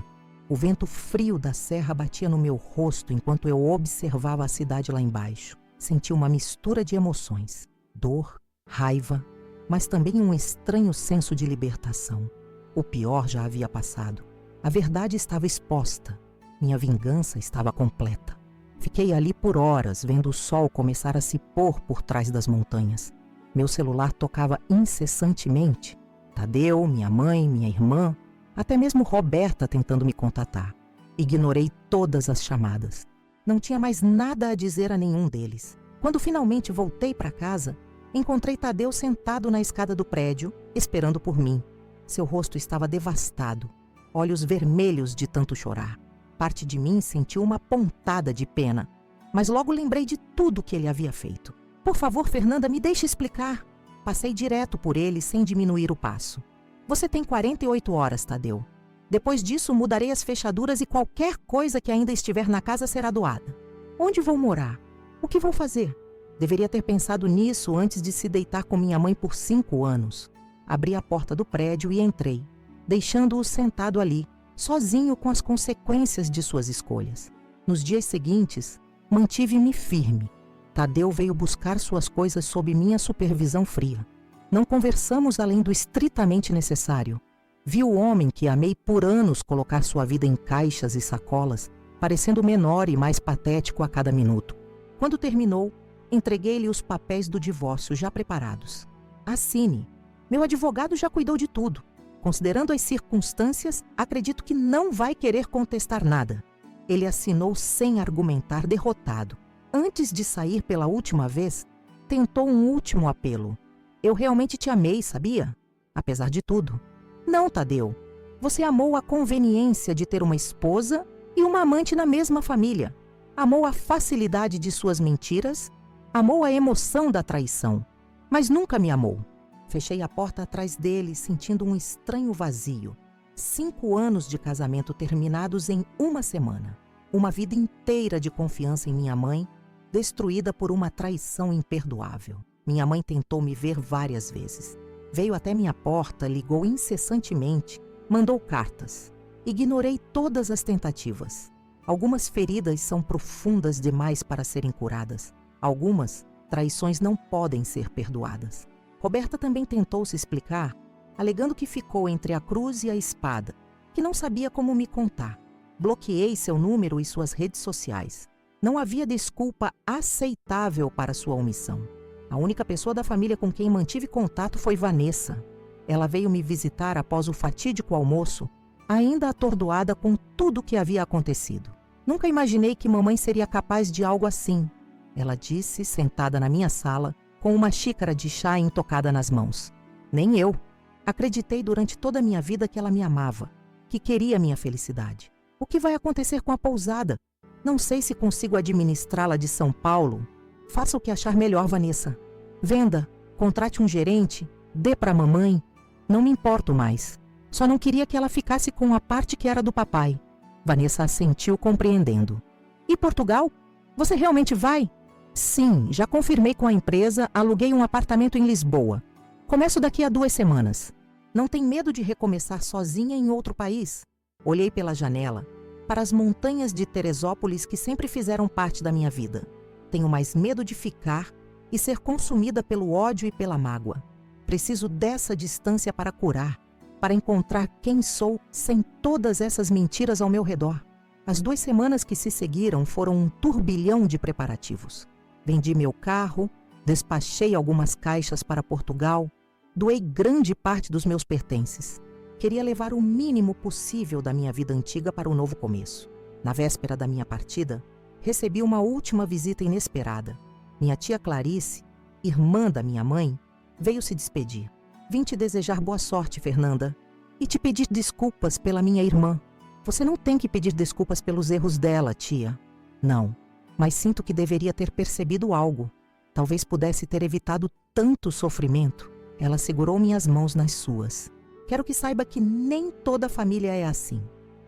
O vento frio da serra batia no meu rosto enquanto eu observava a cidade lá embaixo. Senti uma mistura de emoções, dor, raiva, mas também um estranho senso de libertação. O pior já havia passado. A verdade estava exposta. Minha vingança estava completa. Fiquei ali por horas, vendo o sol começar a se pôr por trás das montanhas. Meu celular tocava incessantemente. Tadeu, minha mãe, minha irmã, até mesmo Roberta tentando me contatar. Ignorei todas as chamadas. Não tinha mais nada a dizer a nenhum deles. Quando finalmente voltei para casa, encontrei Tadeu sentado na escada do prédio, esperando por mim. Seu rosto estava devastado, olhos vermelhos de tanto chorar. Parte de mim sentiu uma pontada de pena, mas logo lembrei de tudo que ele havia feito. Por favor, Fernanda, me deixe explicar. Passei direto por ele sem diminuir o passo. Você tem 48 horas, Tadeu. Depois disso, mudarei as fechaduras e qualquer coisa que ainda estiver na casa será doada. Onde vou morar? O que vou fazer? Deveria ter pensado nisso antes de se deitar com minha mãe por 5 anos. Abri a porta do prédio e entrei, deixando-o sentado ali, sozinho com as consequências de suas escolhas. Nos dias seguintes, mantive-me firme. Tadeu veio buscar suas coisas sob minha supervisão fria. Não conversamos além do estritamente necessário. Vi o homem que amei por anos colocar sua vida em caixas e sacolas, parecendo menor e mais patético a cada minuto. Quando terminou, entreguei-lhe os papéis do divórcio já preparados. Assine. Meu advogado já cuidou de tudo. Considerando as circunstâncias, acredito que não vai querer contestar nada. Ele assinou sem argumentar, derrotado. Antes de sair pela última vez, tentou um último apelo. Eu realmente te amei, sabia? Apesar de tudo. Não, Tadeu. Você amou a conveniência de ter uma esposa e uma amante na mesma família. Amou a facilidade de suas mentiras. Amou a emoção da traição. Mas nunca me amou. Fechei a porta atrás dele, sentindo um estranho vazio. 5 anos de casamento terminados em uma semana. Uma vida inteira de confiança em minha mãe, destruída por uma traição imperdoável. Minha mãe tentou me ver várias vezes. Veio até minha porta, ligou incessantemente, mandou cartas. Ignorei todas as tentativas. Algumas feridas são profundas demais para serem curadas. Algumas traições não podem ser perdoadas. Roberta também tentou se explicar, alegando que ficou entre a cruz e a espada, que não sabia como me contar. Bloqueei seu número e suas redes sociais. Não havia desculpa aceitável para sua omissão. A única pessoa da família com quem mantive contato foi Vanessa. Ela veio me visitar após o fatídico almoço, ainda atordoada com tudo o que havia acontecido. Nunca imaginei que mamãe seria capaz de algo assim, ela disse, sentada na minha sala, com uma xícara de chá intocada nas mãos. Nem eu. Acreditei durante toda a minha vida que ela me amava, que queria minha felicidade. O que vai acontecer com a pousada? Não sei se consigo administrá-la de São Paulo. Faça o que achar melhor, Vanessa. Venda, contrate um gerente, dê para a mamãe. Não me importo mais. Só não queria que ela ficasse com a parte que era do papai. Vanessa assentiu, compreendendo. E Portugal? Você realmente vai? Sim, já confirmei com a empresa, aluguei um apartamento em Lisboa. Começo daqui a 2 semanas. Não tem medo de recomeçar sozinha em outro país? Olhei pela janela, para as montanhas de Teresópolis que sempre fizeram parte da minha vida. Tenho mais medo de ficar e ser consumida pelo ódio e pela mágoa. Preciso dessa distância para curar, para encontrar quem sou sem todas essas mentiras ao meu redor. As 2 semanas que se seguiram foram um turbilhão de preparativos. Vendi meu carro, despachei algumas caixas para Portugal, doei grande parte dos meus pertences. Queria levar o mínimo possível da minha vida antiga para o novo começo. Na véspera da minha partida, recebi uma última visita inesperada. Minha tia Clarice, irmã da minha mãe, veio se despedir. Vim te desejar boa sorte, Fernanda, e te pedir desculpas pela minha irmã. Você não tem que pedir desculpas pelos erros dela, tia. Não, mas sinto que deveria ter percebido algo. Talvez pudesse ter evitado tanto sofrimento. Ela segurou minhas mãos nas suas. Quero que saiba que nem toda família é assim.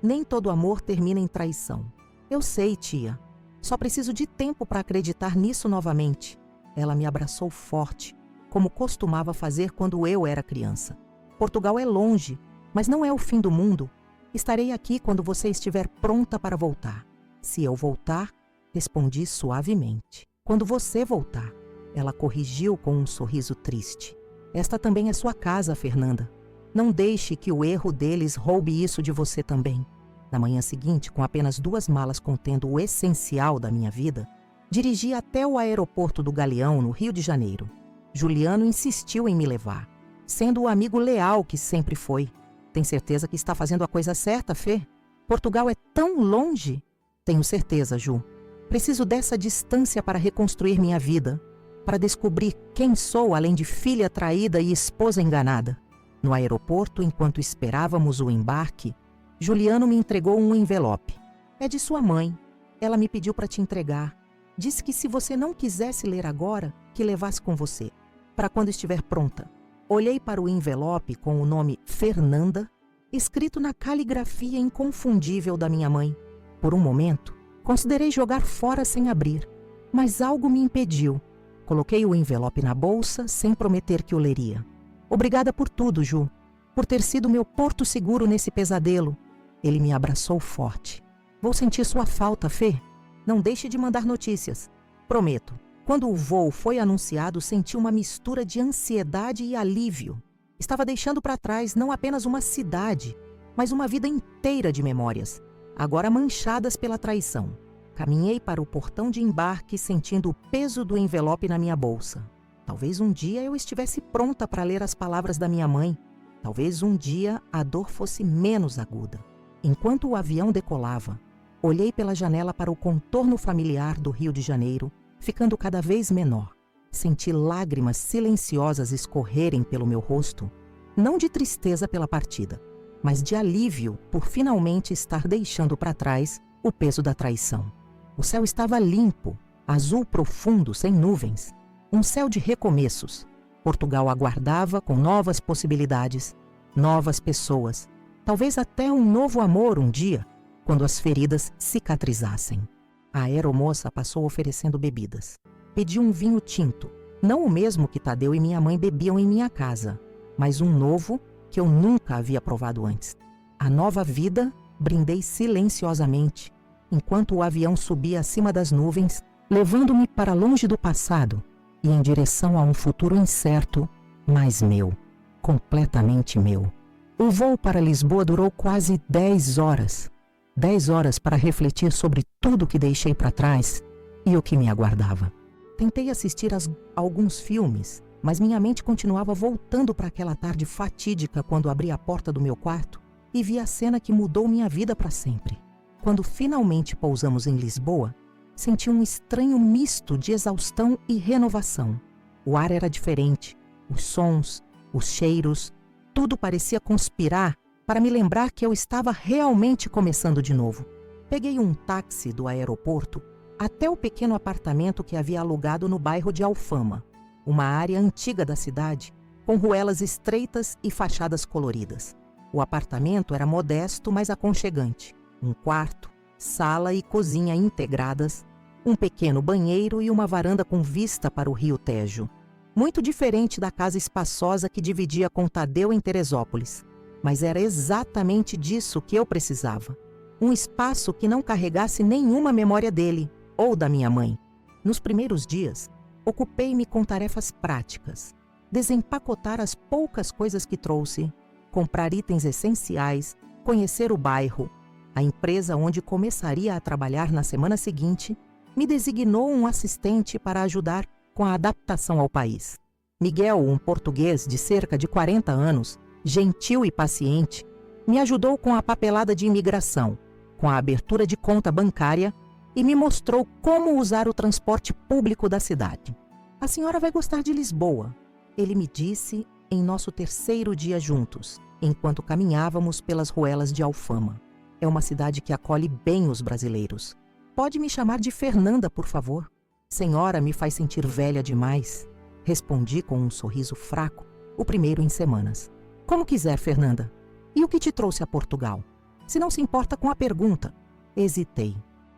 Nem todo amor termina em traição. Eu sei, tia. Só preciso de tempo para acreditar nisso novamente. Ela me abraçou forte, como costumava fazer quando eu era criança. Portugal é longe, mas não é o fim do mundo. Estarei aqui quando você estiver pronta para voltar. Se eu voltar, respondi suavemente. Quando você voltar, ela corrigiu com um sorriso triste. Esta também é sua casa, Fernanda. Não deixe que o erro deles roube isso de você também. Na manhã seguinte, com apenas 2 malas contendo o essencial da minha vida, dirigi até o aeroporto do Galeão, no Rio de Janeiro. Juliano insistiu em me levar, sendo o amigo leal que sempre foi. Tem certeza que está fazendo a coisa certa, Fê? Portugal é tão longe? Tenho certeza, Ju. Preciso dessa distância para reconstruir minha vida, para descobrir quem sou além de filha traída e esposa enganada. No aeroporto, enquanto esperávamos o embarque, Juliano me entregou um envelope. É de sua mãe. Ela me pediu para te entregar. Disse que se você não quisesse ler agora, que levasse com você, para quando estiver pronta. Olhei para o envelope com o nome Fernanda, escrito na caligrafia inconfundível da minha mãe. Por um momento, considerei jogar fora sem abrir, mas algo me impediu. Coloquei o envelope na bolsa, sem prometer que o leria. Obrigada por tudo, Ju, por ter sido meu porto seguro nesse pesadelo. Ele me abraçou forte. Vou sentir sua falta, Fê. Não deixe de mandar notícias. Prometo. Quando o voo foi anunciado, senti uma mistura de ansiedade e alívio. Estava deixando para trás não apenas uma cidade, mas uma vida inteira de memórias, agora manchadas pela traição. Caminhei para o portão de embarque, sentindo o peso do envelope na minha bolsa. Talvez um dia eu estivesse pronta para ler as palavras da minha mãe. Talvez um dia a dor fosse menos aguda. Enquanto o avião decolava, olhei pela janela para o contorno familiar do Rio de Janeiro, ficando cada vez menor. Senti lágrimas silenciosas escorrerem pelo meu rosto, não de tristeza pela partida, mas de alívio por finalmente estar deixando para trás o peso da traição. O céu estava limpo, azul profundo, sem nuvens. Um céu de recomeços. Portugal aguardava com novas possibilidades, novas pessoas, talvez até um novo amor um dia, quando as feridas cicatrizassem. A aeromoça passou oferecendo bebidas. Pedi um vinho tinto, não o mesmo que Tadeu e minha mãe bebiam em minha casa, mas um novo que eu nunca havia provado antes. A nova vida brindei silenciosamente, enquanto o avião subia acima das nuvens, levando-me para longe do passado e em direção a um futuro incerto, mas meu, completamente meu. O voo para Lisboa durou quase 10 horas. 10 horas para refletir sobre tudo que deixei para trás e o que me aguardava. Tentei assistir a alguns filmes, mas minha mente continuava voltando para aquela tarde fatídica quando abri a porta do meu quarto e vi a cena que mudou minha vida para sempre. Quando finalmente pousamos em Lisboa, senti um estranho misto de exaustão e renovação. O ar era diferente, os sons, os cheiros, tudo parecia conspirar para me lembrar que eu estava realmente começando de novo. Peguei um táxi do aeroporto até o pequeno apartamento que havia alugado no bairro de Alfama, uma área antiga da cidade, com ruelas estreitas e fachadas coloridas. O apartamento era modesto, mas aconchegante. Um quarto, sala e cozinha integradas, um pequeno banheiro e uma varanda com vista para o rio Tejo. Muito diferente da casa espaçosa que dividia com Tadeu em Teresópolis. Mas era exatamente disso que eu precisava. Um espaço que não carregasse nenhuma memória dele ou da minha mãe. Nos primeiros dias, ocupei-me com tarefas práticas. Desempacotar as poucas coisas que trouxe, comprar itens essenciais, conhecer o bairro. A empresa onde começaria a trabalhar na semana seguinte me designou um assistente para ajudar com a adaptação ao país. Miguel, um português de cerca de 40 anos, gentil e paciente, me ajudou com a papelada de imigração, com a abertura de conta bancária e me mostrou como usar o transporte público da cidade. A senhora vai gostar de Lisboa, ele me disse em nosso terceiro dia juntos, enquanto caminhávamos pelas ruelas de Alfama. É uma cidade que acolhe bem os brasileiros. Pode me chamar de Fernanda, por favor? Senhora me faz sentir velha demais. Respondi com um sorriso fraco, o primeiro em semanas. Como quiser, Fernanda. E o que te trouxe a Portugal? Se não se importa com a pergunta. Hesitei.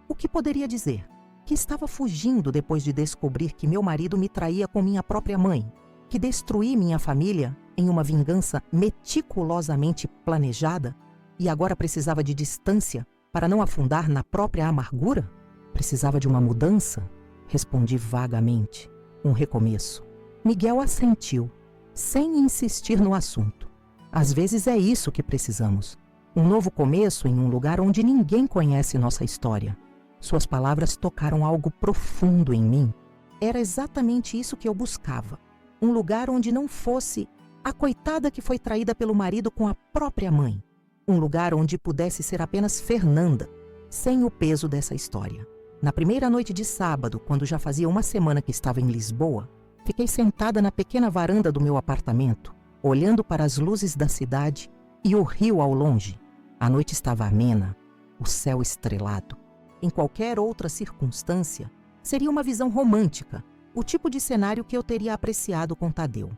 O que poderia dizer? Que estava fugindo depois de descobrir que meu marido me traía com minha própria mãe, que destruí minha família em uma vingança meticulosamente planejada e agora precisava de distância para não afundar na própria amargura? Precisava de uma mudança? Respondi vagamente. Um recomeço. Miguel assentiu, sem insistir no assunto. Às vezes é isso que precisamos. Um novo começo em um lugar onde ninguém conhece nossa história. Suas palavras tocaram algo profundo em mim. Era exatamente isso que eu buscava. Um lugar onde não fosse a coitada que foi traída pelo marido com a própria mãe. Um lugar onde pudesse ser apenas Fernanda, sem o peso dessa história. Na primeira noite de sábado, quando já fazia uma semana que estava em Lisboa, fiquei sentada na pequena varanda do meu apartamento, olhando para as luzes da cidade e o rio ao longe. A noite estava amena, o céu estrelado. Em qualquer outra circunstância, seria uma visão romântica, o tipo de cenário que eu teria apreciado com Tadeu.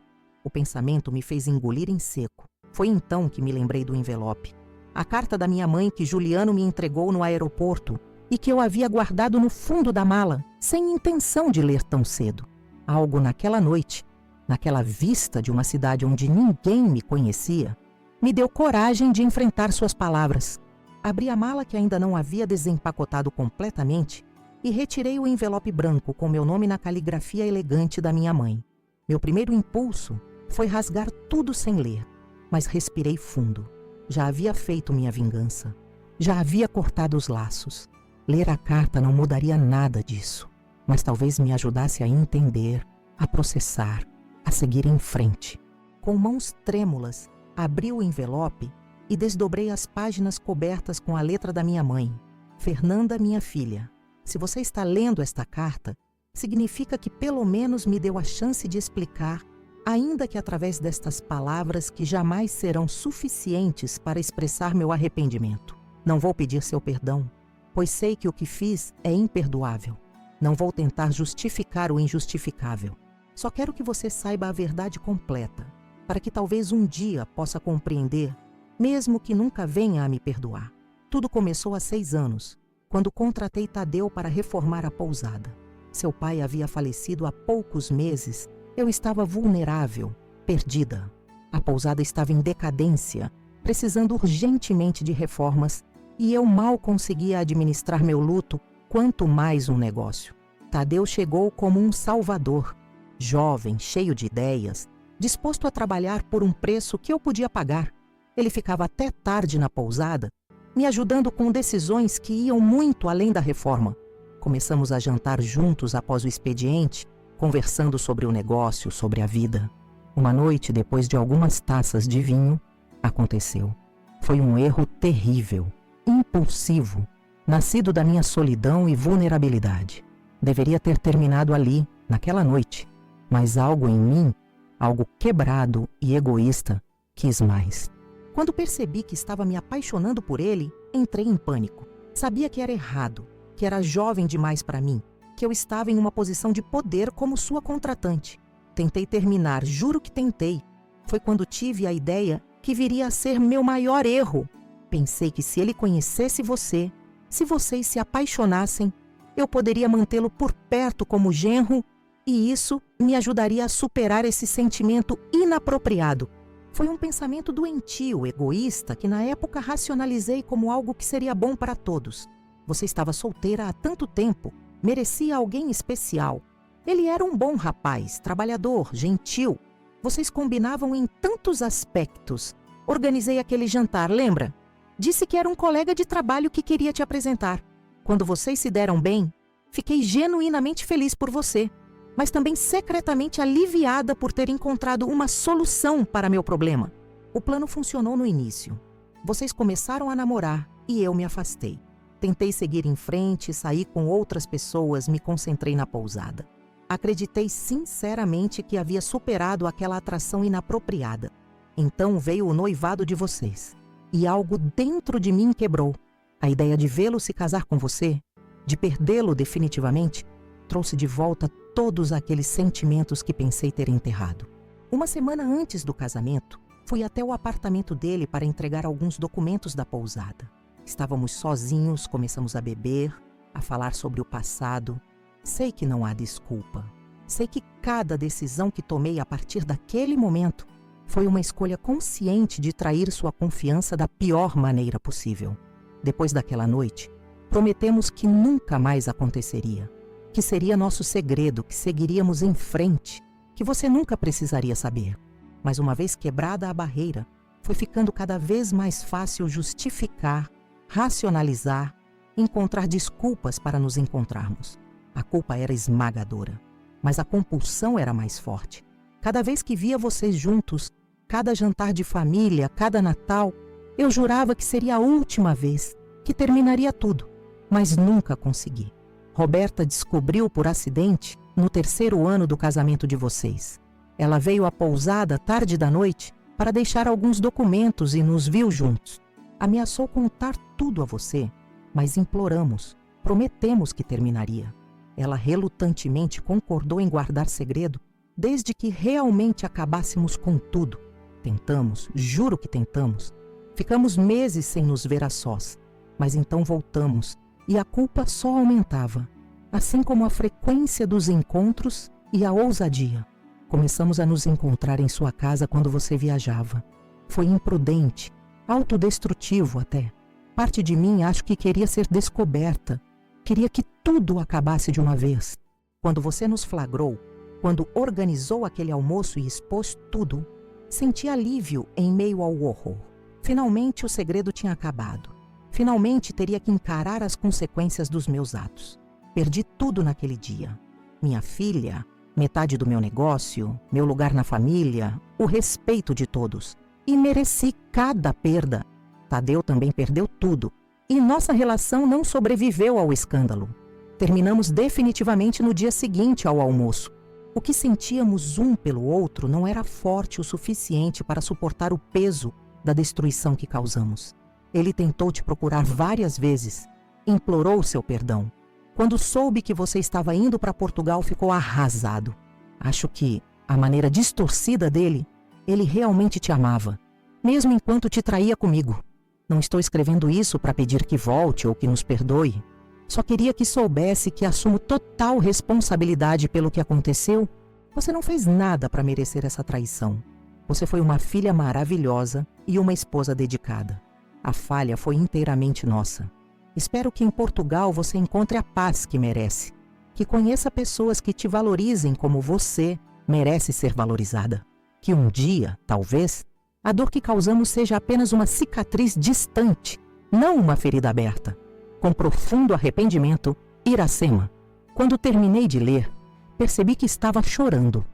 O pensamento me fez engolir em seco. Foi então que me lembrei do envelope. A carta da minha mãe que Juliano me entregou no aeroporto e que eu havia guardado no fundo da mala, sem intenção de ler tão cedo. Algo naquela noite, naquela vista de uma cidade onde ninguém me conhecia, me deu coragem de enfrentar suas palavras. Abri a mala que ainda não havia desempacotado completamente e retirei o envelope branco com meu nome na caligrafia elegante da minha mãe. Meu primeiro impulso foi rasgar tudo sem ler, mas respirei fundo. Já havia feito minha vingança. Já havia cortado os laços. Ler a carta não mudaria nada disso, mas talvez me ajudasse a entender, a processar, a seguir em frente. Com mãos trêmulas, abri o envelope e desdobrei as páginas cobertas com a letra da minha mãe. Fernanda, minha filha, se você está lendo esta carta, significa que pelo menos me deu a chance de explicar, ainda que através destas palavras que jamais serão suficientes para expressar meu arrependimento. Não vou pedir seu perdão, pois sei que o que fiz é imperdoável. Não vou tentar justificar o injustificável. Só quero que você saiba a verdade completa, para que talvez um dia possa compreender, mesmo que nunca venha a me perdoar. Tudo começou há 6 anos, quando contratei Tadeu para reformar a pousada. Seu pai havia falecido há poucos meses. Eu estava vulnerável, perdida. A pousada estava em decadência, precisando urgentemente de reformas, e eu mal conseguia administrar meu luto, quanto mais um negócio. Tadeu chegou como um salvador, jovem, cheio de ideias, disposto a trabalhar por um preço que eu podia pagar. Ele ficava até tarde na pousada, me ajudando com decisões que iam muito além da reforma. Começamos a jantar juntos após o expediente, conversando sobre o negócio, sobre a vida. Uma noite, depois de algumas taças de vinho, aconteceu. Foi um erro terrível, impulsivo, nascido da minha solidão e vulnerabilidade. Deveria ter terminado ali, naquela noite, mas algo em mim, algo quebrado e egoísta, quis mais. Quando percebi que estava me apaixonando por ele, entrei em pânico. Sabia que era errado, que era jovem demais para mim, que eu estava em uma posição de poder como sua contratante. Tentei terminar, juro que tentei. Foi quando tive a ideia que viria a ser meu maior erro. Pensei que se ele conhecesse você, se vocês se apaixonassem, eu poderia mantê-lo por perto como genro e isso me ajudaria a superar esse sentimento inapropriado. Foi um pensamento doentio, egoísta, que na época racionalizei como algo que seria bom para todos. Você estava solteira há tanto tempo, merecia alguém especial. Ele era um bom rapaz, trabalhador, gentil. Vocês combinavam em tantos aspectos. Organizei aquele jantar, lembra? Disse que era um colega de trabalho que queria te apresentar. Quando vocês se deram bem, fiquei genuinamente feliz por você, mas também secretamente aliviada por ter encontrado uma solução para meu problema. O plano funcionou no início. Vocês começaram a namorar e eu me afastei. Tentei seguir em frente, saí com outras pessoas, me concentrei na pousada. Acreditei sinceramente que havia superado aquela atração inapropriada. Então veio o noivado de vocês. E algo dentro de mim quebrou. A ideia de vê-lo se casar com você, de perdê-lo definitivamente, trouxe de volta todos aqueles sentimentos que pensei ter enterrado. Uma semana antes do casamento, fui até o apartamento dele para entregar alguns documentos da pousada. Estávamos sozinhos, começamos a beber, a falar sobre o passado. Sei que não há desculpa. Sei que cada decisão que tomei a partir daquele momento foi uma escolha consciente de trair sua confiança da pior maneira possível. Depois daquela noite, prometemos que nunca mais aconteceria, que seria nosso segredo, que seguiríamos em frente, que você nunca precisaria saber. Mas uma vez quebrada a barreira, foi ficando cada vez mais fácil justificar, racionalizar, encontrar desculpas para nos encontrarmos. A culpa era esmagadora, mas a compulsão era mais forte. Cada vez que via vocês juntos, cada jantar de família, cada Natal, eu jurava que seria a última vez, que terminaria tudo, mas nunca consegui. Roberta descobriu por acidente no 3º ano do casamento de vocês. Ela veio à pousada tarde da noite para deixar alguns documentos e nos viu juntos. Ameaçou contar tudo a você, mas imploramos, prometemos que terminaria. Ela relutantemente concordou em guardar segredo, desde que realmente acabássemos com tudo. Tentamos, juro que tentamos. Ficamos meses sem nos ver a sós, mas então voltamos e a culpa só aumentava, assim como a frequência dos encontros e a ousadia. Começamos a nos encontrar em sua casa quando você viajava. Foi imprudente, autodestrutivo até. Parte de mim acho que queria ser descoberta. Queria que tudo acabasse de uma vez. Quando você nos flagrou, quando organizou aquele almoço e expôs tudo, senti alívio em meio ao horror. Finalmente o segredo tinha acabado. Finalmente teria que encarar as consequências dos meus atos. Perdi tudo naquele dia. Minha filha, metade do meu negócio, meu lugar na família, o respeito de todos. E mereci cada perda. Tadeu também perdeu tudo. E nossa relação não sobreviveu ao escândalo. Terminamos definitivamente no dia seguinte ao almoço. O que sentíamos um pelo outro não era forte o suficiente para suportar o peso da destruição que causamos. Ele tentou te procurar várias vezes, implorou seu perdão. Quando soube que você estava indo para Portugal, ficou arrasado. Acho que, à maneira distorcida dele, ele realmente te amava, mesmo enquanto te traía comigo. Não estou escrevendo isso para pedir que volte ou que nos perdoe. Só queria que soubesse que assumo total responsabilidade pelo que aconteceu. Você não fez nada para merecer essa traição. Você foi uma filha maravilhosa e uma esposa dedicada. A falha foi inteiramente nossa. Espero que em Portugal você encontre a paz que merece. Que conheça pessoas que te valorizem como você merece ser valorizada. Que um dia, talvez, a dor que causamos seja apenas uma cicatriz distante, não uma ferida aberta. Com profundo arrependimento, Iracema. Quando terminei de ler, percebi que estava chorando.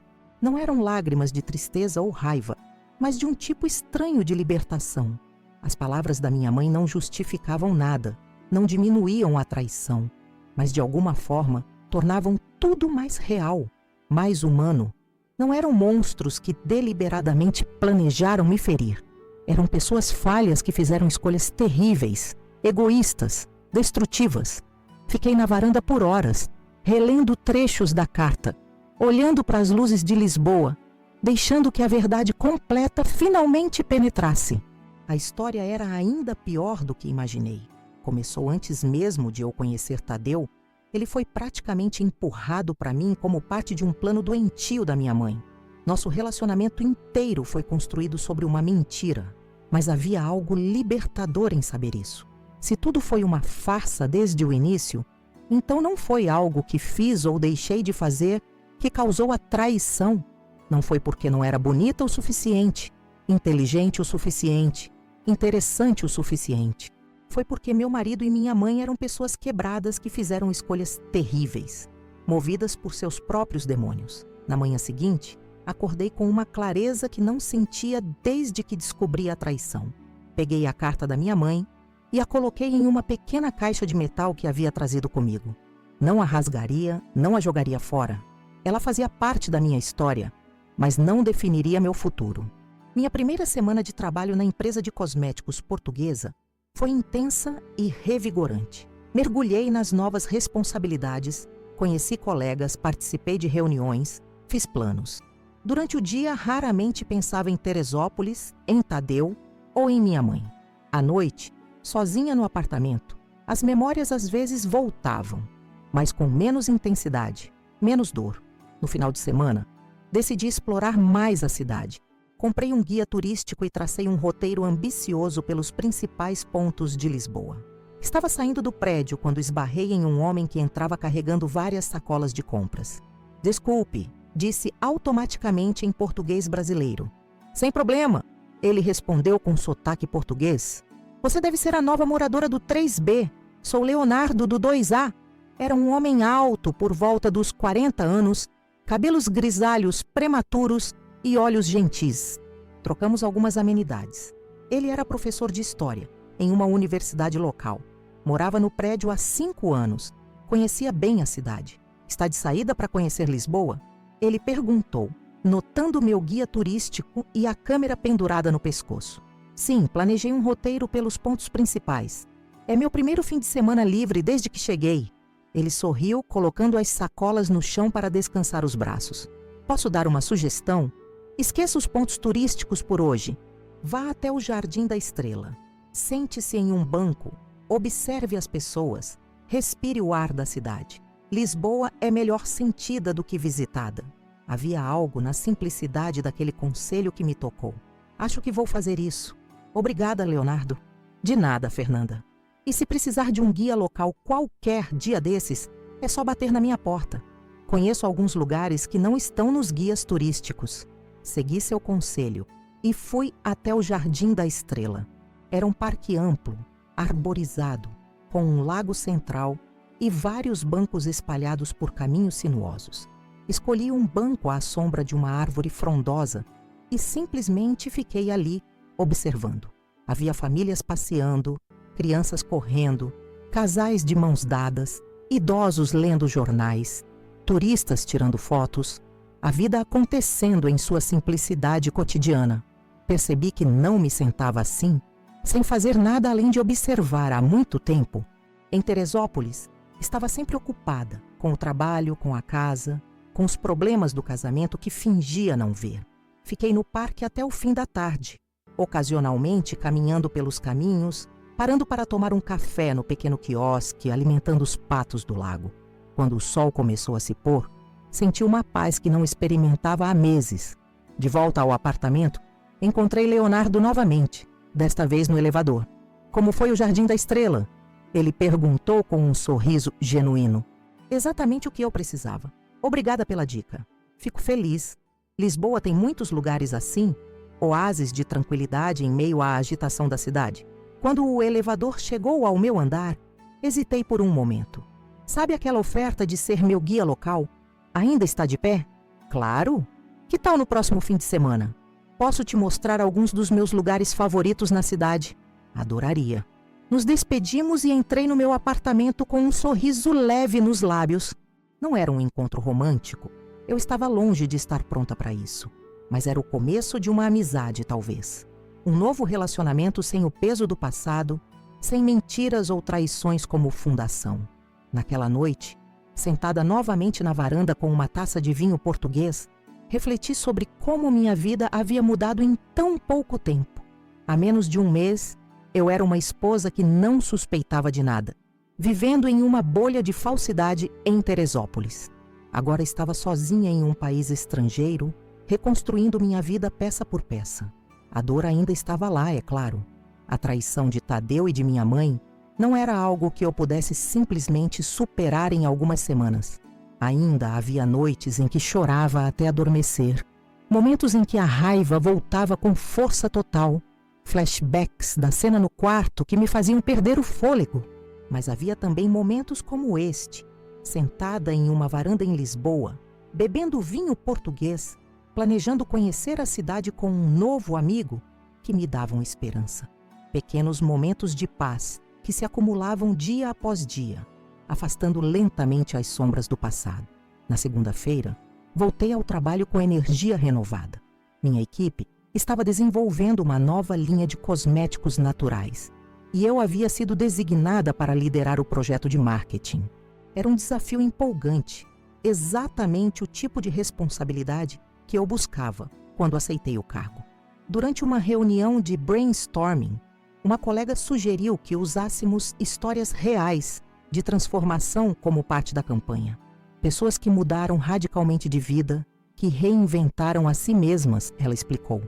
Não eram lágrimas de tristeza ou raiva, mas de um tipo estranho de libertação. As palavras da minha mãe não justificavam nada, não diminuíam a traição, mas de alguma forma tornavam tudo mais real, mais humano. Não eram monstros que deliberadamente planejaram me ferir. Eram pessoas falhas que fizeram escolhas terríveis, egoístas, destrutivas. Fiquei na varanda por horas, relendo trechos da carta, olhando para as luzes de Lisboa, deixando que a verdade completa finalmente penetrasse. A história era ainda pior do que imaginei. Começou antes mesmo de eu conhecer Tadeu. Ele foi praticamente empurrado para mim como parte de um plano doentio da minha mãe. Nosso relacionamento inteiro foi construído sobre uma mentira, mas havia algo libertador em saber isso. Se tudo foi uma farsa desde o início, então não foi algo que fiz ou deixei de fazer que causou a traição. Não foi porque não era bonita o suficiente, inteligente o suficiente, interessante o suficiente. Foi porque meu marido e minha mãe eram pessoas quebradas que fizeram escolhas terríveis, movidas por seus próprios demônios. Na manhã seguinte, Acordei com uma clareza que não sentia desde que descobri a traição. Peguei a carta da minha mãe e a coloquei em uma pequena caixa de metal que havia trazido comigo. Não a rasgaria, não a jogaria fora. Ela fazia parte da minha história, mas não definiria meu futuro. Minha primeira semana de trabalho na empresa de cosméticos portuguesa foi intensa e revigorante. Mergulhei nas novas responsabilidades, conheci colegas, participei de reuniões, fiz planos. Durante o dia, raramente pensava em Teresópolis, em Tadeu ou em minha mãe. À noite, sozinha no apartamento, as memórias às vezes voltavam, mas com menos intensidade, menos dor. No final de semana, decidi explorar mais a cidade. Comprei um guia turístico e tracei um roteiro ambicioso pelos principais pontos de Lisboa. Estava saindo do prédio quando esbarrei em um homem que entrava carregando várias sacolas de compras. "Desculpe", disse automaticamente em português brasileiro. "Sem problema", ele respondeu com sotaque português. "Você deve ser a nova moradora do 3B. Sou Leonardo do 2A. Era um homem alto, por volta dos 40 anos, cabelos grisalhos prematuros e olhos gentis. Trocamos algumas amenidades. Ele era professor de história em uma universidade local. Morava no prédio há 5 anos. Conhecia bem a cidade. "Está de saída para conhecer Lisboa?" Ele perguntou, notando meu guia turístico e a câmera pendurada no pescoço. "Sim, planejei um roteiro pelos pontos principais. É meu primeiro fim de semana livre desde que cheguei." Ele sorriu, colocando as sacolas no chão para descansar os braços. "Posso dar uma sugestão? Esqueça os pontos turísticos por hoje. Vá até o Jardim da Estrela. Sente-se em um banco, observe as pessoas, respire o ar da cidade. Lisboa é melhor sentida do que visitada." Havia algo na simplicidade daquele conselho que me tocou. "Acho que vou fazer isso." "Obrigada, Leonardo." "De nada, Fernanda. E se precisar de um guia local qualquer dia desses, é só bater na minha porta. Conheço alguns lugares que não estão nos guias turísticos." Segui seu conselho e fui até o Jardim da Estrela. Era um parque amplo, arborizado, com um lago central e vários bancos espalhados por caminhos sinuosos. Escolhi um banco à sombra de uma árvore frondosa e simplesmente fiquei ali, observando. Havia famílias passeando, crianças correndo, casais de mãos dadas, idosos lendo jornais, turistas tirando fotos, a vida acontecendo em sua simplicidade cotidiana. Percebi que não me sentava assim, sem fazer nada além de observar há muito tempo. Em Teresópolis, estava sempre ocupada, com o trabalho, com a casa, com os problemas do casamento que fingia não ver. Fiquei no parque até o fim da tarde, ocasionalmente caminhando pelos caminhos, parando para tomar um café no pequeno quiosque, alimentando os patos do lago. Quando o sol começou a se pôr, senti uma paz que não experimentava há meses. De volta ao apartamento, encontrei Leonardo novamente, desta vez no elevador. "Como foi o Jardim da Estrela?" ele perguntou com um sorriso genuíno. "Exatamente o que eu precisava. Obrigada pela dica. Fico feliz. Lisboa tem muitos lugares assim, oásis de tranquilidade em meio à agitação da cidade." Quando o elevador chegou ao meu andar, hesitei por um momento. "Sabe aquela oferta de ser meu guia local? Ainda está de pé?" "Claro! Que tal no próximo fim de semana? Posso te mostrar alguns dos meus lugares favoritos na cidade." "Adoraria." Nos despedimos e entrei no meu apartamento com um sorriso leve nos lábios. Não era um encontro romântico. Eu estava longe de estar pronta para isso. Mas era o começo de uma amizade, talvez. Um novo relacionamento sem o peso do passado, sem mentiras ou traições como fundação. Naquela noite, sentada novamente na varanda com uma taça de vinho português, refleti sobre como minha vida havia mudado em tão pouco tempo. Há menos de um mês, eu era uma esposa que não suspeitava de nada, vivendo em uma bolha de falsidade em Teresópolis. Agora estava sozinha em um país estrangeiro, reconstruindo minha vida peça por peça. A dor ainda estava lá, é claro. A traição de Tadeu e de minha mãe não era algo que eu pudesse simplesmente superar em algumas semanas. Ainda havia noites em que chorava até adormecer, momentos em que a raiva voltava com força total, flashbacks da cena no quarto que me faziam perder o fôlego. Mas havia também momentos como este, sentada em uma varanda em Lisboa, bebendo vinho português, planejando conhecer a cidade com um novo amigo que me davam esperança. Pequenos momentos de paz que se acumulavam dia após dia, afastando lentamente as sombras do passado. Na segunda-feira, voltei ao trabalho com energia renovada. Minha equipe estava desenvolvendo uma nova linha de cosméticos naturais e eu havia sido designada para liderar o projeto de marketing. Era um desafio empolgante, exatamente o tipo de responsabilidade que eu buscava quando aceitei o cargo. Durante uma reunião de brainstorming, uma colega sugeriu que usássemos histórias reais de transformação como parte da campanha. Pessoas que mudaram radicalmente de vida, que reinventaram a si mesmas, ela explicou.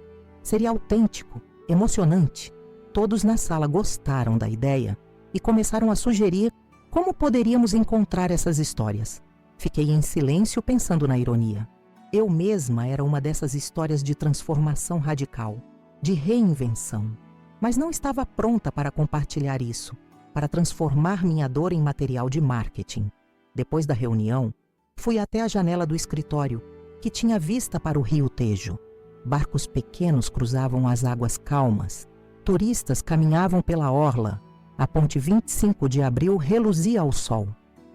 Seria autêntico, emocionante. Todos na sala gostaram da ideia e começaram a sugerir como poderíamos encontrar essas histórias. Fiquei em silêncio pensando na ironia. Eu mesma era uma dessas histórias de transformação radical, de reinvenção. Mas não estava pronta para compartilhar isso, para transformar minha dor em material de marketing. Depois da reunião, fui até a janela do escritório, que tinha vista para o rio Tejo. Barcos pequenos cruzavam as águas calmas. Turistas caminhavam pela orla. A ponte 25 de abril reluzia ao sol.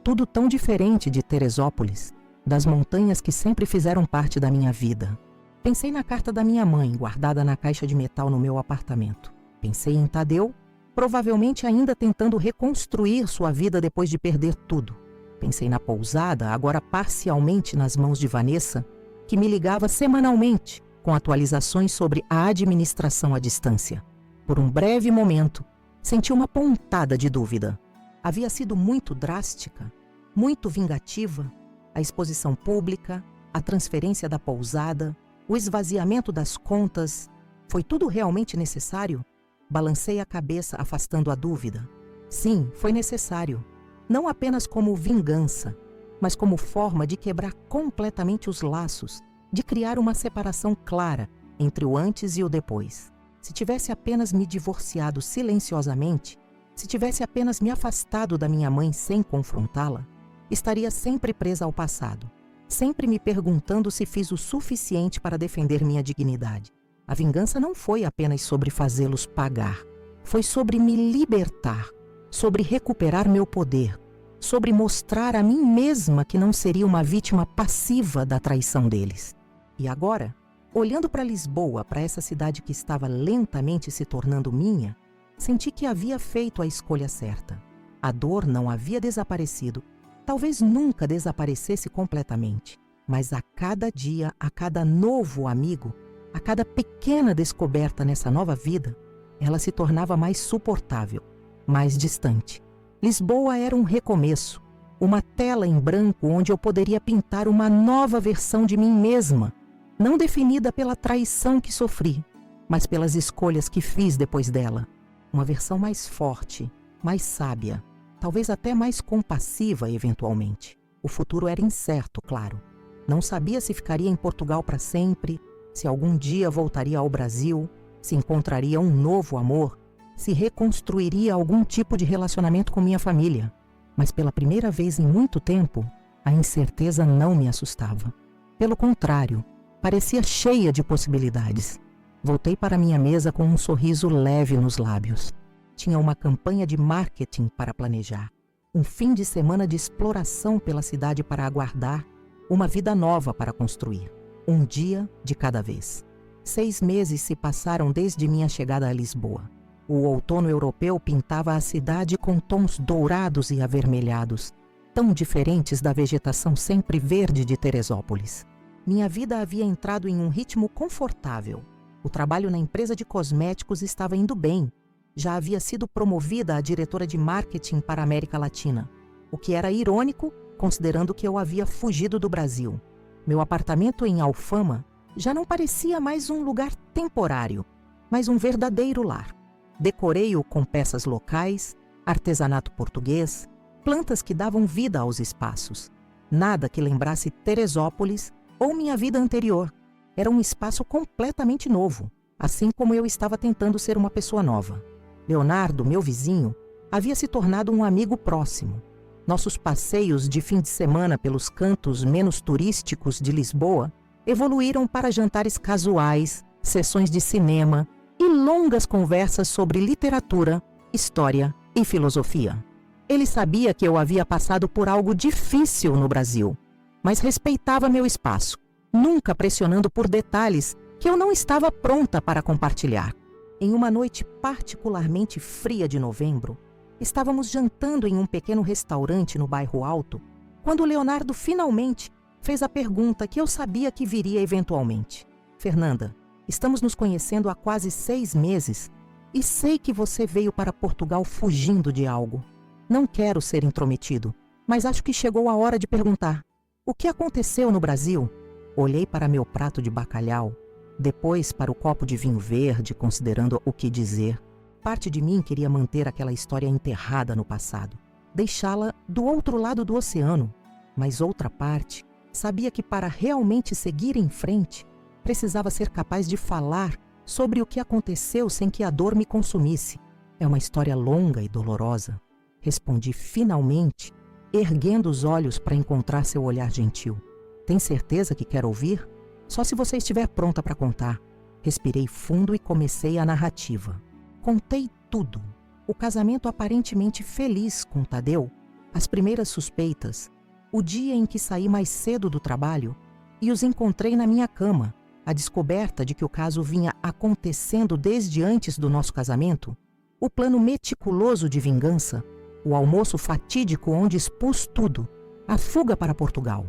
Tudo tão diferente de Teresópolis, das montanhas que sempre fizeram parte da minha vida. Pensei na carta da minha mãe, guardada na caixa de metal no meu apartamento. Pensei em Tadeu, provavelmente ainda tentando reconstruir sua vida depois de perder tudo. Pensei na pousada, agora parcialmente nas mãos de Vanessa, que me ligava semanalmente com atualizações sobre a administração à distância. Por um breve momento, senti uma pontada de dúvida. Havia sido muito drástica, muito vingativa, a exposição pública, a transferência da pousada, o esvaziamento das contas. Foi tudo realmente necessário? Balancei a cabeça, afastando a dúvida. Sim, foi necessário. Não apenas como vingança, mas como forma de quebrar completamente os laços, de criar uma separação clara entre o antes e o depois. Se tivesse apenas me divorciado silenciosamente, se tivesse apenas me afastado da minha mãe sem confrontá-la, estaria sempre presa ao passado, sempre me perguntando se fiz o suficiente para defender minha dignidade. A vingança não foi apenas sobre fazê-los pagar, foi sobre me libertar, sobre recuperar meu poder, sobre mostrar a mim mesma que não seria uma vítima passiva da traição deles. E agora, olhando para Lisboa, para essa cidade que estava lentamente se tornando minha, senti que havia feito a escolha certa. A dor não havia desaparecido, talvez nunca desaparecesse completamente, mas a cada dia, a cada novo amigo, a cada pequena descoberta nessa nova vida, ela se tornava mais suportável, mais distante. Lisboa era um recomeço, uma tela em branco onde eu poderia pintar uma nova versão de mim mesma, não definida pela traição que sofri, mas pelas escolhas que fiz depois dela. Uma versão mais forte, mais sábia, talvez até mais compassiva eventualmente. O futuro era incerto, claro. Não sabia se ficaria em Portugal para sempre, se algum dia voltaria ao Brasil, se encontraria um novo amor, se reconstruiria algum tipo de relacionamento com minha família. Mas pela primeira vez em muito tempo, a incerteza não me assustava. Pelo contrário, parecia cheia de possibilidades. Voltei para minha mesa com um sorriso leve nos lábios. Tinha uma campanha de marketing para planejar, um fim de semana de exploração pela cidade para aguardar, uma vida nova para construir, um dia de cada vez. 6 meses se passaram desde minha chegada a Lisboa. O outono europeu pintava a cidade com tons dourados e avermelhados, tão diferentes da vegetação sempre verde de Teresópolis. Minha vida havia entrado em um ritmo confortável. O trabalho na empresa de cosméticos estava indo bem. Já havia sido promovida a diretora de marketing para a América Latina, o que era irônico, considerando que eu havia fugido do Brasil. Meu apartamento em Alfama já não parecia mais um lugar temporário, mas um verdadeiro lar. Decorei-o com peças locais, artesanato português, plantas que davam vida aos espaços. Nada que lembrasse Teresópolis ou minha vida anterior. Era um espaço completamente novo, assim como eu estava tentando ser uma pessoa nova. Leonardo, meu vizinho, havia se tornado um amigo próximo. Nossos passeios de fim de semana pelos cantos menos turísticos de Lisboa evoluíram para jantares casuais, sessões de cinema e longas conversas sobre literatura, história e filosofia. Ele sabia que eu havia passado por algo difícil no Brasil, mas respeitava meu espaço, nunca pressionando por detalhes que eu não estava pronta para compartilhar. Em uma noite particularmente fria de novembro, estávamos jantando em um pequeno restaurante no bairro Alto, quando Leonardo finalmente fez a pergunta que eu sabia que viria eventualmente. Fernanda, estamos nos conhecendo há quase 6 meses e sei que você veio para Portugal fugindo de algo. Não quero ser intrometido, mas acho que chegou a hora de perguntar. O que aconteceu no Brasil? Olhei para meu prato de bacalhau, depois para o copo de vinho verde, considerando o que dizer. Parte de mim queria manter aquela história enterrada no passado, deixá-la do outro lado do oceano, mas outra parte sabia que para realmente seguir em frente, precisava ser capaz de falar sobre o que aconteceu sem que a dor me consumisse. É uma história longa e dolorosa, respondi finalmente, erguendo os olhos para encontrar seu olhar gentil. Tem certeza que quer ouvir? Só se você estiver pronta para contar. Respirei fundo e comecei a narrativa. Contei tudo. O casamento aparentemente feliz com Tadeu, as primeiras suspeitas, o dia em que saí mais cedo do trabalho e os encontrei na minha cama, a descoberta de que o caso vinha acontecendo desde antes do nosso casamento, o plano meticuloso de vingança, o almoço fatídico onde expus tudo, a fuga para Portugal.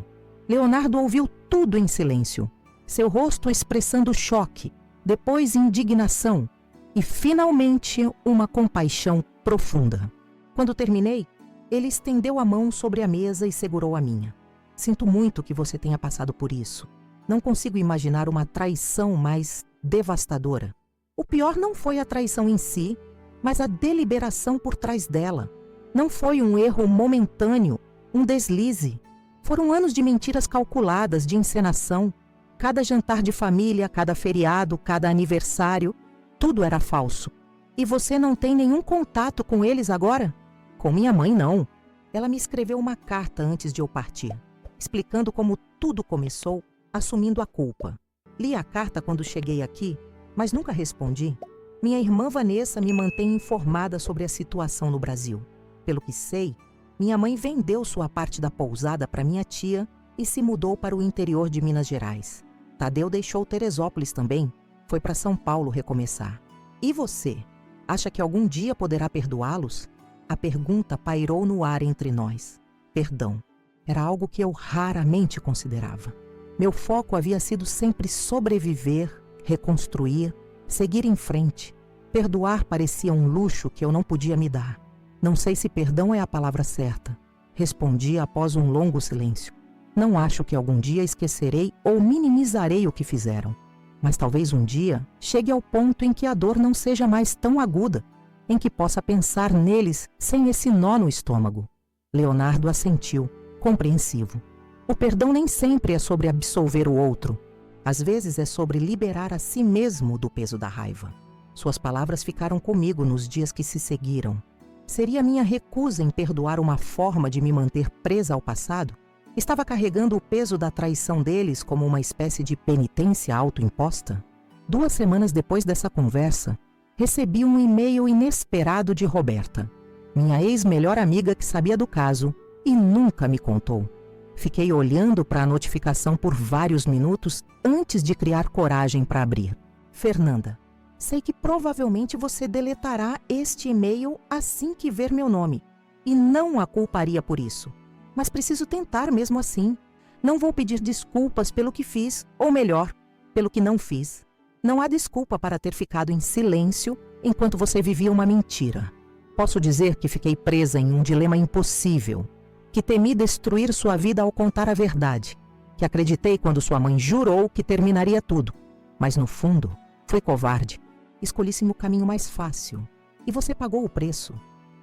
Leonardo ouviu tudo em silêncio, seu rosto expressando choque, depois indignação e, finalmente, uma compaixão profunda. Quando terminei, ele estendeu a mão sobre a mesa e segurou a minha. Sinto muito que você tenha passado por isso. Não consigo imaginar uma traição mais devastadora. O pior não foi a traição em si, mas a deliberação por trás dela. Não foi um erro momentâneo, um deslize. Foram anos de mentiras calculadas, de encenação. Cada jantar de família, cada feriado, cada aniversário, tudo era falso. E você não tem nenhum contato com eles agora? Com minha mãe, não. Ela me escreveu uma carta antes de eu partir, explicando como tudo começou, assumindo a culpa. Li a carta quando cheguei aqui, mas nunca respondi. Minha irmã Vanessa me mantém informada sobre a situação no Brasil. Pelo que sei, minha mãe vendeu sua parte da pousada para minha tia e se mudou para o interior de Minas Gerais. Tadeu deixou Teresópolis também, foi para São Paulo recomeçar. E você? Acha que algum dia poderá perdoá-los? A pergunta pairou no ar entre nós. Perdão. Era algo que eu raramente considerava. Meu foco havia sido sempre sobreviver, reconstruir, seguir em frente. Perdoar parecia um luxo que eu não podia me dar. Não sei se perdão é a palavra certa. Respondi após um longo silêncio. Não acho que algum dia esquecerei ou minimizarei o que fizeram. Mas talvez um dia chegue ao ponto em que a dor não seja mais tão aguda, em que possa pensar neles sem esse nó no estômago. Leonardo assentiu, compreensivo. O perdão nem sempre é sobre absolver o outro. Às vezes é sobre liberar a si mesmo do peso da raiva. Suas palavras ficaram comigo nos dias que se seguiram. Seria minha recusa em perdoar uma forma de me manter presa ao passado? Estava carregando o peso da traição deles como uma espécie de penitência autoimposta? 2 semanas depois dessa conversa, recebi um e-mail inesperado de Roberta, minha ex-melhor amiga que sabia do caso e nunca me contou. Fiquei olhando para a notificação por vários minutos antes de criar coragem para abrir. Fernanda, sei que provavelmente você deletará este e-mail assim que ver meu nome, e não a culparia por isso. Mas preciso tentar mesmo assim. Não vou pedir desculpas pelo que fiz, ou melhor, pelo que não fiz. Não há desculpa para ter ficado em silêncio enquanto você vivia uma mentira. Posso dizer que fiquei presa em um dilema impossível, que temi destruir sua vida ao contar a verdade, que acreditei quando sua mãe jurou que terminaria tudo. Mas no fundo, fui covarde. Escolhi-se o caminho mais fácil. E você pagou o preço.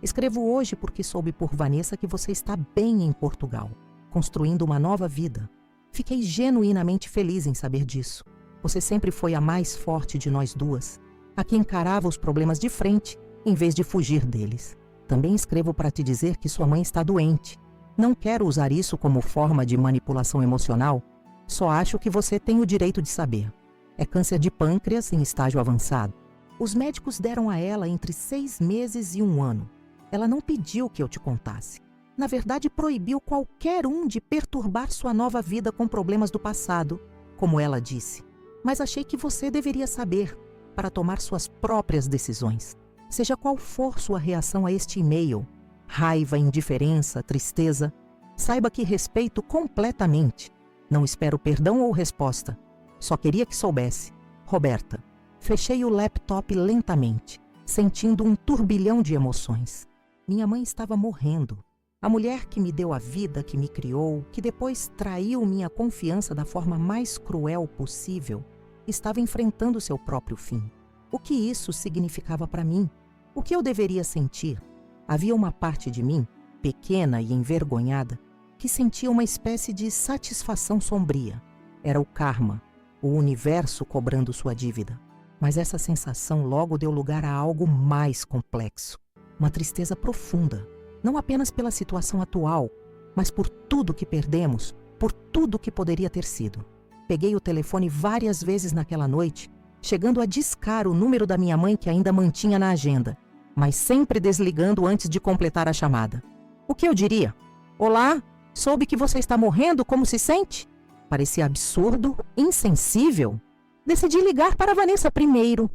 Escrevo hoje porque soube por Vanessa que você está bem em Portugal, construindo uma nova vida. Fiquei genuinamente feliz em saber disso. Você sempre foi a mais forte de nós duas, a que encarava os problemas de frente, em vez de fugir deles. Também escrevo para te dizer que sua mãe está doente. Não quero usar isso como forma de manipulação emocional, Só acho que você tem o direito de saber. É câncer de pâncreas em estágio avançado. Os médicos deram a ela entre 6 meses e 1 ano. Ela não pediu que eu te contasse. Na verdade, proibiu qualquer um de perturbar sua nova vida com problemas do passado, como ela disse. Mas achei que você deveria saber, para tomar suas próprias decisões. Seja qual for sua reação a este e-mail, raiva, indiferença, tristeza, saiba que respeito completamente. Não espero perdão ou resposta. Só queria que soubesse. Roberta. Fechei o laptop lentamente, sentindo um turbilhão de emoções. Minha mãe estava morrendo. A mulher que me deu a vida, que me criou, que depois traiu minha confiança da forma mais cruel possível, estava enfrentando seu próprio fim. O que isso significava para mim? O que eu deveria sentir? Havia uma parte de mim, pequena e envergonhada, que sentia uma espécie de satisfação sombria. Era o karma, o universo cobrando sua dívida. Mas essa sensação logo deu lugar a algo mais complexo. Uma tristeza profunda, não apenas pela situação atual, mas por tudo que perdemos, por tudo que poderia ter sido. Peguei o telefone várias vezes naquela noite, chegando a discar o número da minha mãe que ainda mantinha na agenda, mas sempre desligando antes de completar a chamada. O que eu diria? Olá, soube que você está morrendo, como se sente? Parecia absurdo, insensível. Decidi ligar para a Vanessa primeiro.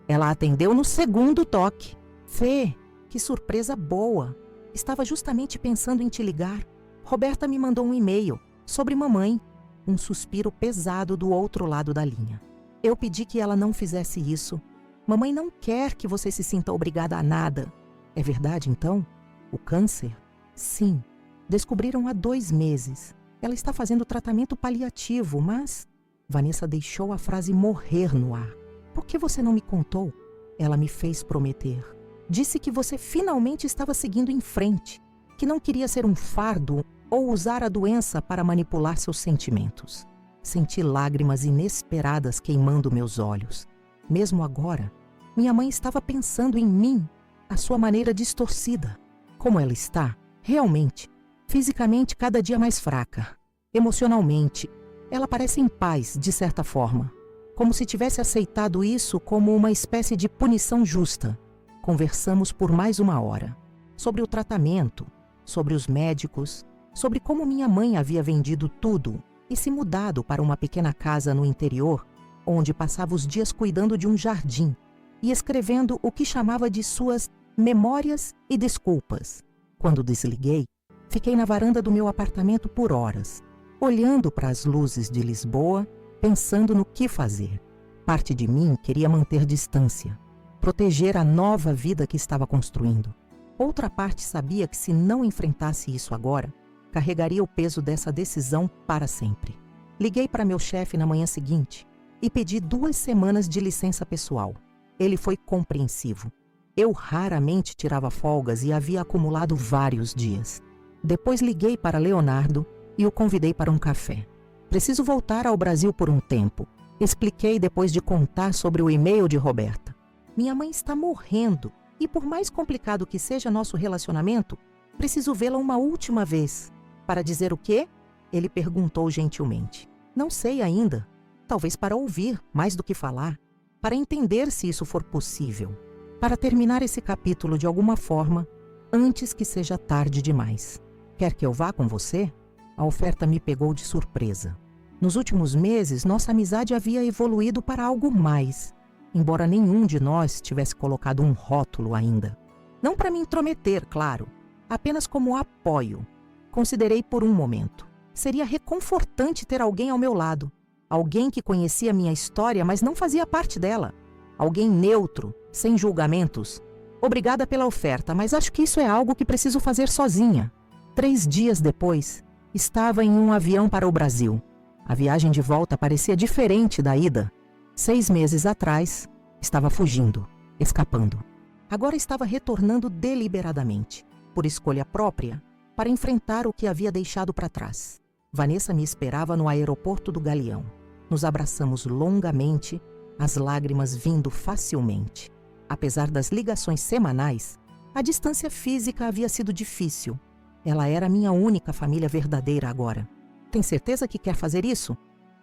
Ela atendeu no segundo toque. Fê, que surpresa boa. Estava justamente pensando em te ligar. Roberta me mandou um e-mail sobre mamãe. Um suspiro pesado do outro lado da linha. Eu pedi que ela não fizesse isso. Mamãe não quer que você se sinta obrigada a nada. É verdade, então? O câncer? Sim. Descobriram há 2 meses. Ela está fazendo tratamento paliativo, mas... Vanessa deixou a frase morrer no ar. Por que você não me contou? Ela me fez prometer. Disse que você finalmente estava seguindo em frente, que não queria ser um fardo ou usar a doença para manipular seus sentimentos. Senti lágrimas inesperadas queimando meus olhos. Mesmo agora, minha mãe estava pensando em mim, à sua maneira distorcida. Como ela está, realmente, fisicamente cada dia mais fraca. Emocionalmente, ela parece em paz, de certa forma, como se tivesse aceitado isso como uma espécie de punição justa. Conversamos por mais 1 hora, sobre o tratamento, sobre os médicos, sobre como minha mãe havia vendido tudo e se mudado para uma pequena casa no interior, onde passava os dias cuidando de um jardim e escrevendo o que chamava de suas memórias e desculpas. Quando desliguei, fiquei na varanda do meu apartamento por horas, olhando para as luzes de Lisboa, pensando no que fazer. Parte de mim queria manter distância, proteger a nova vida que estava construindo. Outra parte sabia que se não enfrentasse isso agora, carregaria o peso dessa decisão para sempre. Liguei para meu chefe na manhã seguinte e pedi 2 semanas de licença pessoal. Ele foi compreensivo. Eu raramente tirava folgas e havia acumulado vários dias. Depois liguei para Leonardo e o convidei para um café. Preciso voltar ao Brasil por um tempo. Expliquei depois de contar sobre o e-mail de Roberta. Minha mãe está morrendo e, por mais complicado que seja nosso relacionamento, preciso vê-la uma última vez. Para dizer o quê? Ele perguntou gentilmente. Não sei ainda. Talvez para ouvir, mais do que falar. Para entender se isso for possível. Para terminar esse capítulo de alguma forma, antes que seja tarde demais. Quer que eu vá com você? A oferta me pegou de surpresa. Nos últimos meses, nossa amizade havia evoluído para algo mais, embora nenhum de nós tivesse colocado um rótulo ainda. Não para me intrometer, claro, apenas como apoio. Considerei por um momento. Seria reconfortante ter alguém ao meu lado. Alguém que conhecia minha história, mas não fazia parte dela. Alguém neutro, sem julgamentos. Obrigada pela oferta, mas acho que isso é algo que preciso fazer sozinha. 3 dias depois, estava em um avião para o Brasil. A viagem de volta parecia diferente da ida. 6 meses atrás, estava fugindo, escapando. Agora estava retornando deliberadamente, por escolha própria, para enfrentar o que havia deixado para trás. Vanessa me esperava no aeroporto do Galeão. Nos abraçamos longamente, as lágrimas vindo facilmente. Apesar das ligações semanais, a distância física havia sido difícil. Ela era minha única família verdadeira agora. Tem certeza que quer fazer isso?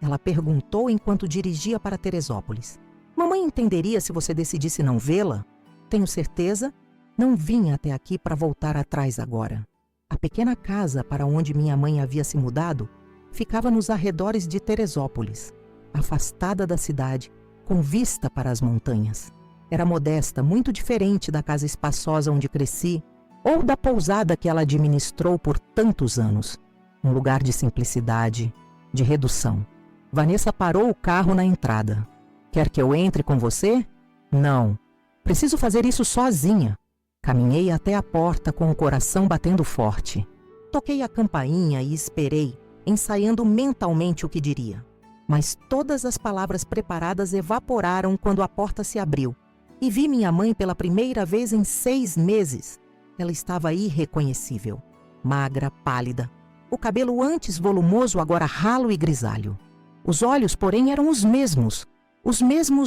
Ela perguntou enquanto dirigia para Teresópolis. Mamãe entenderia se você decidisse não vê-la? Tenho certeza, não vim até aqui para voltar atrás agora. A pequena casa para onde minha mãe havia se mudado ficava nos arredores de Teresópolis, afastada da cidade, com vista para as montanhas. Era modesta, muito diferente da casa espaçosa onde cresci ou da pousada que ela administrou por tantos anos. Um lugar de simplicidade, de redução. Vanessa parou o carro na entrada. Quer que eu entre com você? Não. Preciso fazer isso sozinha. Caminhei até a porta com o coração batendo forte. Toquei a campainha e esperei, ensaiando mentalmente o que diria. Mas todas as palavras preparadas evaporaram quando a porta se abriu e vi minha mãe pela primeira vez em 6 meses. Ela estava irreconhecível, magra, pálida. O cabelo antes volumoso, agora ralo e grisalho. Os olhos, porém, eram os mesmos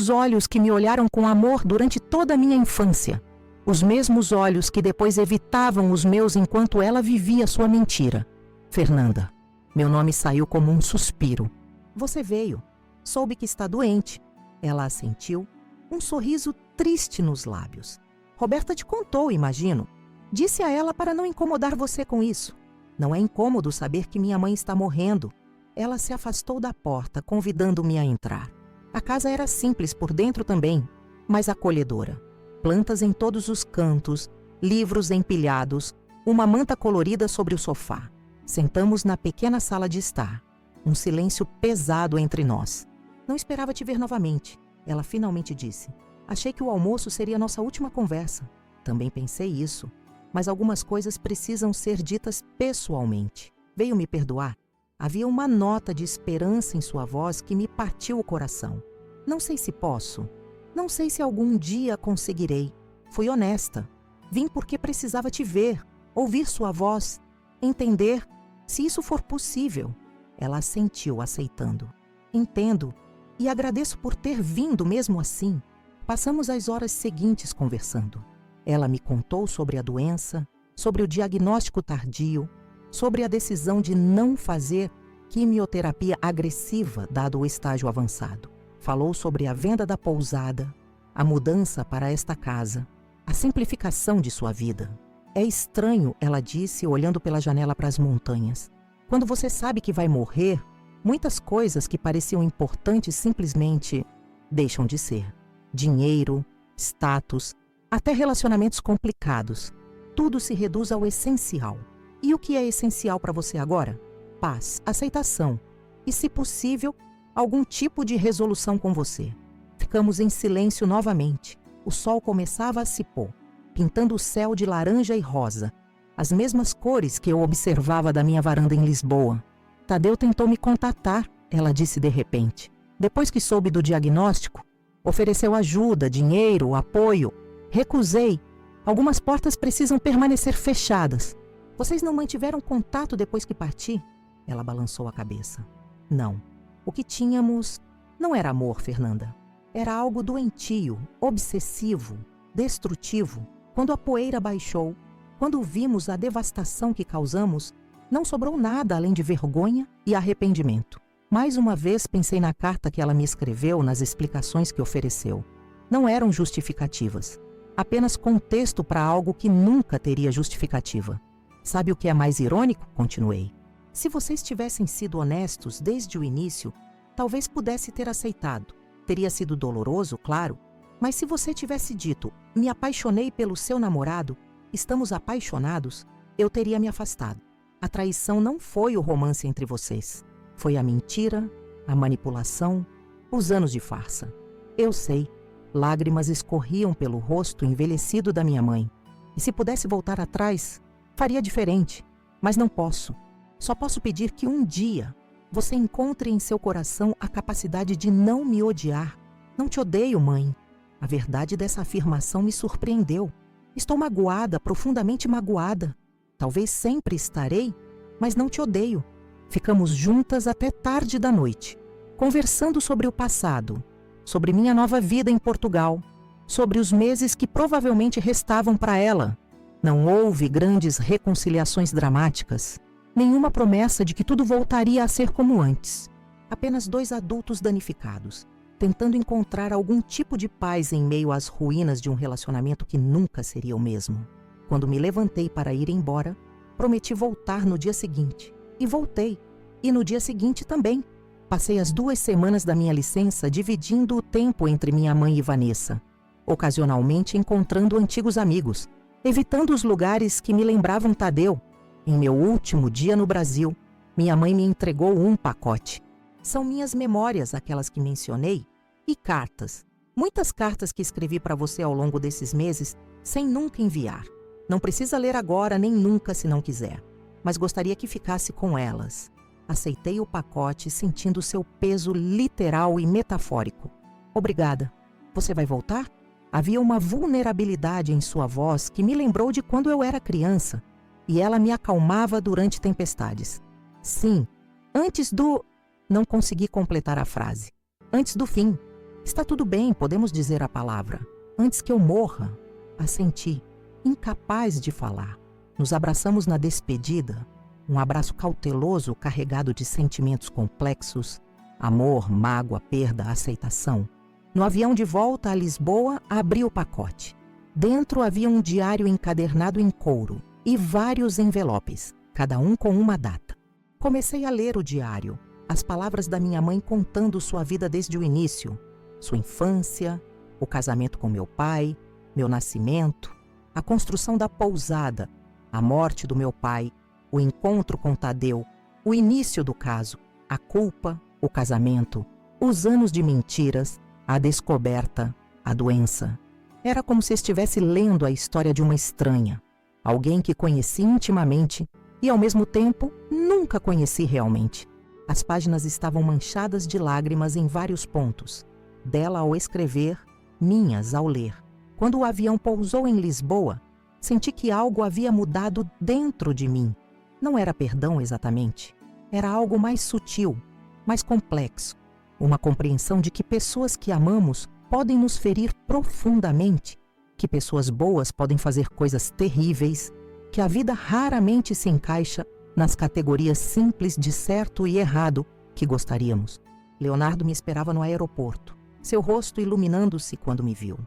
olhos que me olharam com amor durante toda a minha infância. Os mesmos olhos que depois evitavam os meus enquanto ela vivia sua mentira. Fernanda. Meu nome saiu como um suspiro. Você veio. Soube que está doente. Ela assentiu, um sorriso triste nos lábios. Roberta te contou, imagino. Disse a ela para não incomodar você com isso. Não é incômodo saber que minha mãe está morrendo. Ela se afastou da porta, convidando-me a entrar. A casa era simples por dentro também, mas acolhedora. Plantas em todos os cantos, livros empilhados, uma manta colorida sobre o sofá. Sentamos na pequena sala de estar. Um silêncio pesado entre nós. Não esperava te ver novamente, ela finalmente disse. Achei que o almoço seria nossa última conversa. Também pensei isso, mas algumas coisas precisam ser ditas pessoalmente. Veio me perdoar? Havia uma nota de esperança em sua voz que me partiu o coração. Não sei se posso. Não sei se algum dia conseguirei. Fui honesta. Vim porque precisava te ver, ouvir sua voz, entender se isso for possível. Ela assentiu, aceitando. Entendo e agradeço por ter vindo mesmo assim. Passamos as horas seguintes conversando. Ela me contou sobre a doença, sobre o diagnóstico tardio, sobre a decisão de não fazer quimioterapia agressiva dado o estágio avançado. Falou sobre a venda da pousada, a mudança para esta casa, a simplificação de sua vida. É estranho, ela disse, olhando pela janela para as montanhas. Quando você sabe que vai morrer, muitas coisas que pareciam importantes simplesmente deixam de ser. Dinheiro, status, até relacionamentos complicados. Tudo se reduz ao essencial. E o que é essencial para você agora? Paz, aceitação e, se possível, algum tipo de resolução com você. Ficamos em silêncio novamente. O sol começava a se pôr, pintando o céu de laranja e rosa, as mesmas cores que eu observava da minha varanda em Lisboa. Tadeu tentou me contatar, ela disse de repente. Depois que soube do diagnóstico, ofereceu ajuda, dinheiro, apoio. Recusei. Algumas portas precisam permanecer fechadas. Vocês não mantiveram contato depois que parti? Ela balançou a cabeça. Não. O que tínhamos não era amor, Fernanda. Era algo doentio, obsessivo, destrutivo. Quando a poeira baixou, quando vimos a devastação que causamos, não sobrou nada além de vergonha e arrependimento. Mais uma vez pensei na carta que ela me escreveu, nas explicações que ofereceu. Não eram justificativas. Apenas contexto para algo que nunca teria justificativa. Sabe o que é mais irônico? Continuei. Se vocês tivessem sido honestos desde o início, talvez pudesse ter aceitado. Teria sido doloroso, claro, mas se você tivesse dito, me apaixonei pelo seu namorado, estamos apaixonados, eu teria me afastado. A traição não foi o romance entre vocês. Foi a mentira, a manipulação, os anos de farsa. Eu sei, lágrimas escorriam pelo rosto envelhecido da minha mãe. E se pudesse voltar atrás, faria diferente, mas não posso. Só posso pedir que um dia você encontre em seu coração a capacidade de não me odiar. Não te odeio, mãe. A verdade dessa afirmação me surpreendeu. Estou magoada, profundamente magoada. Talvez sempre estarei, mas não te odeio. Ficamos juntas até tarde da noite, conversando sobre o passado, sobre minha nova vida em Portugal, sobre os meses que provavelmente restavam para ela. Não houve grandes reconciliações dramáticas, nenhuma promessa de que tudo voltaria a ser como antes. Apenas 2 adultos danificados, tentando encontrar algum tipo de paz em meio às ruínas de um relacionamento que nunca seria o mesmo. Quando me levantei para ir embora, prometi voltar no dia seguinte. E voltei. E no dia seguinte também. Passei as 2 semanas da minha licença dividindo o tempo entre minha mãe e Vanessa, ocasionalmente encontrando antigos amigos, evitando os lugares que me lembravam Tadeu. Em meu último dia no Brasil, minha mãe me entregou um pacote. São minhas memórias, aquelas que mencionei, e cartas. Muitas cartas que escrevi para você ao longo desses meses, sem nunca enviar. Não precisa ler agora nem nunca se não quiser, mas gostaria que ficasse com elas. Aceitei o pacote, sentindo seu peso literal e metafórico. Obrigada. Você vai voltar? Havia uma vulnerabilidade em sua voz que me lembrou de quando eu era criança, e ela me acalmava durante tempestades. Sim, antes do... Não consegui completar a frase. Antes do fim. Está tudo bem, podemos dizer a palavra. Antes que eu morra. Assenti, incapaz de falar. Nos abraçamos na despedida. Um abraço cauteloso carregado de sentimentos complexos. Amor, mágoa, perda, aceitação. No avião de volta a Lisboa, abri o pacote. Dentro havia um diário encadernado em couro e vários envelopes, cada um com uma data. Comecei a ler o diário, as palavras da minha mãe contando sua vida desde o início, sua infância, o casamento com meu pai, meu nascimento, a construção da pousada, a morte do meu pai, o encontro com Tadeu, o início do caso, a culpa, o casamento, os anos de mentiras, a descoberta, a doença. Era como se estivesse lendo a história de uma estranha, alguém que conheci intimamente e, ao mesmo tempo, nunca conheci realmente. As páginas estavam manchadas de lágrimas em vários pontos, dela ao escrever, minhas ao ler. Quando o avião pousou em Lisboa, senti que algo havia mudado dentro de mim. Não era perdão exatamente, era algo mais sutil, mais complexo. Uma compreensão de que pessoas que amamos podem nos ferir profundamente, que pessoas boas podem fazer coisas terríveis, que a vida raramente se encaixa nas categorias simples de certo e errado que gostaríamos. Leonardo me esperava no aeroporto, seu rosto iluminando-se quando me viu.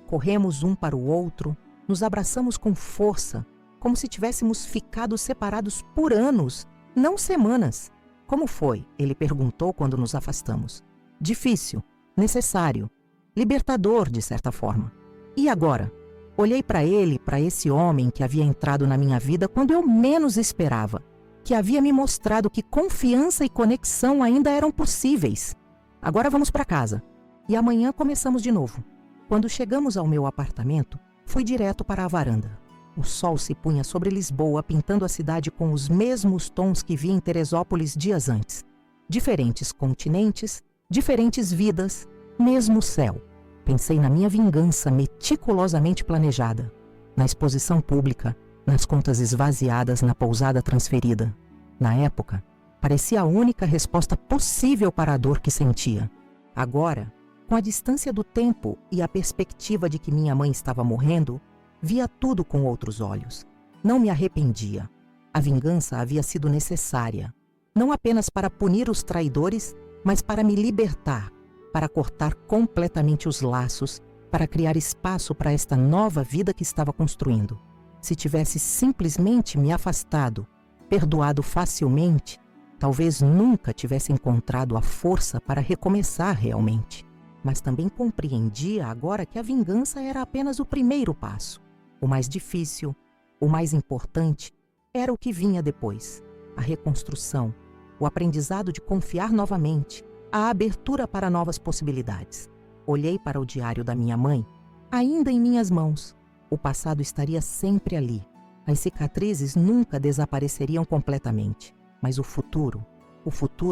Corremos um para o outro, nos abraçamos com força, como se tivéssemos ficado separados por anos, não semanas. Como foi? Ele perguntou quando nos afastamos. Difícil, necessário, libertador de certa forma. E agora? Olhei para ele, para esse homem que havia entrado na minha vida quando eu menos esperava, que havia me mostrado que confiança e conexão ainda eram possíveis. Agora vamos para casa. E amanhã começamos de novo. Quando chegamos ao meu apartamento, fui direto para a varanda. O sol se punha sobre Lisboa, pintando a cidade com os mesmos tons que vi em Teresópolis dias antes. Diferentes continentes, diferentes vidas, mesmo céu. Pensei na minha vingança meticulosamente planejada, na exposição pública, nas contas esvaziadas na pousada transferida. Na época, parecia a única resposta possível para a dor que sentia. Agora, com a distância do tempo e a perspectiva de que minha mãe estava morrendo, via tudo com outros olhos. Não me arrependia. A vingança havia sido necessária, não apenas para punir os traidores, mas para me libertar, para cortar completamente os laços, para criar espaço para esta nova vida que estava construindo. Se tivesse simplesmente me afastado, perdoado facilmente, talvez nunca tivesse encontrado a força para recomeçar realmente. Mas também compreendia agora que a vingança era apenas o primeiro passo. O mais difícil, o mais importante, era o que vinha depois. A reconstrução, o aprendizado de confiar novamente, a abertura para novas possibilidades. Olhei para o diário da minha mãe, ainda em minhas mãos. O passado estaria sempre ali. As cicatrizes nunca desapareceriam completamente. Mas o futuro